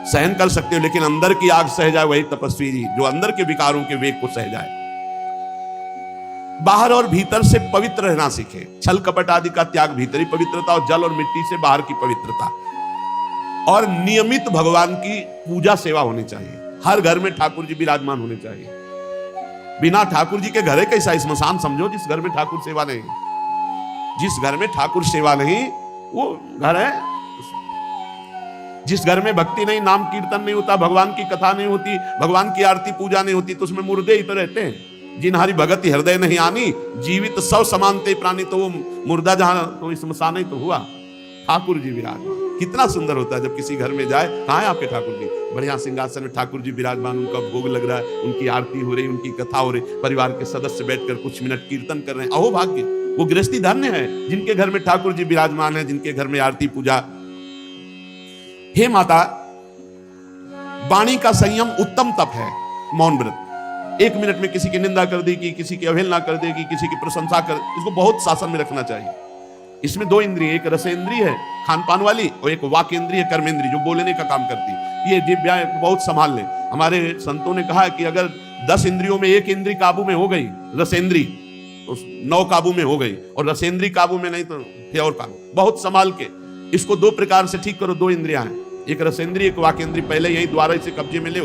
सहन कर सकते हो, लेकिन अंदर की आग सह जाए वही तपस्वी जी, जो अंदर के विकारों के वेग को सह जाए। बाहर और भीतर से पवित्र रहना सीखे, छल कपट आदि का त्याग, भीतरी पवित्रता, और जल और मिट्टी से बाहर की पवित्रता। और नियमित भगवान की पूजा सेवा होनी चाहिए। हर घर में ठाकुर जी विराजमान होने चाहिए। बिना ठाकुर जी के घर है कैसा स्मशान समझो, जिस घर में ठाकुर सेवा नहीं। जिस घर में ठाकुर सेवा नहीं वो घर है। जिस घर में भक्ति नहीं, नाम कीर्तन नहीं होता, भगवान की कथा नहीं होती, भगवान की आरती पूजा नहीं होती, तो उसमें मुर्दे ही तो रहते हैं। जिन हरि भगत हृदय नहीं आनी, जीवित सब समानते प्राणी, तो वो मुर्दा जहां तो स्मशान ही तो हुआ। ठाकुर जी विराजमान कितना सुंदर होता है। जब किसी घर में जाए, कहाँ है आपके ठाकुर जी, बढ़िया सिंहासन में ठाकुर जी विराजमान, उनका भोग लग रहा है, उनकी आरती हो रही, उनकी कथा हो रही, परिवार के सदस्य बैठकर कुछ मिनट कीर्तन कर रहे हैं। अहो भाग्य, वो गृहस्थी धन्य है जिनके घर में ठाकुर जी विराजमान है, जिनके घर में आरती पूजा। हे माता, वाणी का संयम उत्तम तप है। मौन व्रत, 1 मिनट में किसी की निंदा कर देगी, किसी की अवहेलना कर देगी, किसी की प्रशंसा कर, इसको बहुत शासन में रखना चाहिए। इसमें 2 इंद्रिय, एक रसेंद्रिय है खान पान वाली, और एक वाक इंद्रिय कर्मेंद्रिय जो बोलने का काम करती है। ये दिव्या बहुत संभाल लें। हमारे संतों ने कहा है कि अगर 10 इंद्रियों में 1 इंद्रिय काबू में हो गई, रसेंद्री, तो 9 काबू में हो गई, और रसेंद्री काबू में नहीं तो फिर और काबू। बहुत संभाल के इसको 2 प्रकार से ठीक करो। 2 इंद्रियां हैं, एक रसेंद्री, एक वाकेंद्री। पहले यही द्वारा इसे कब्जे में ले,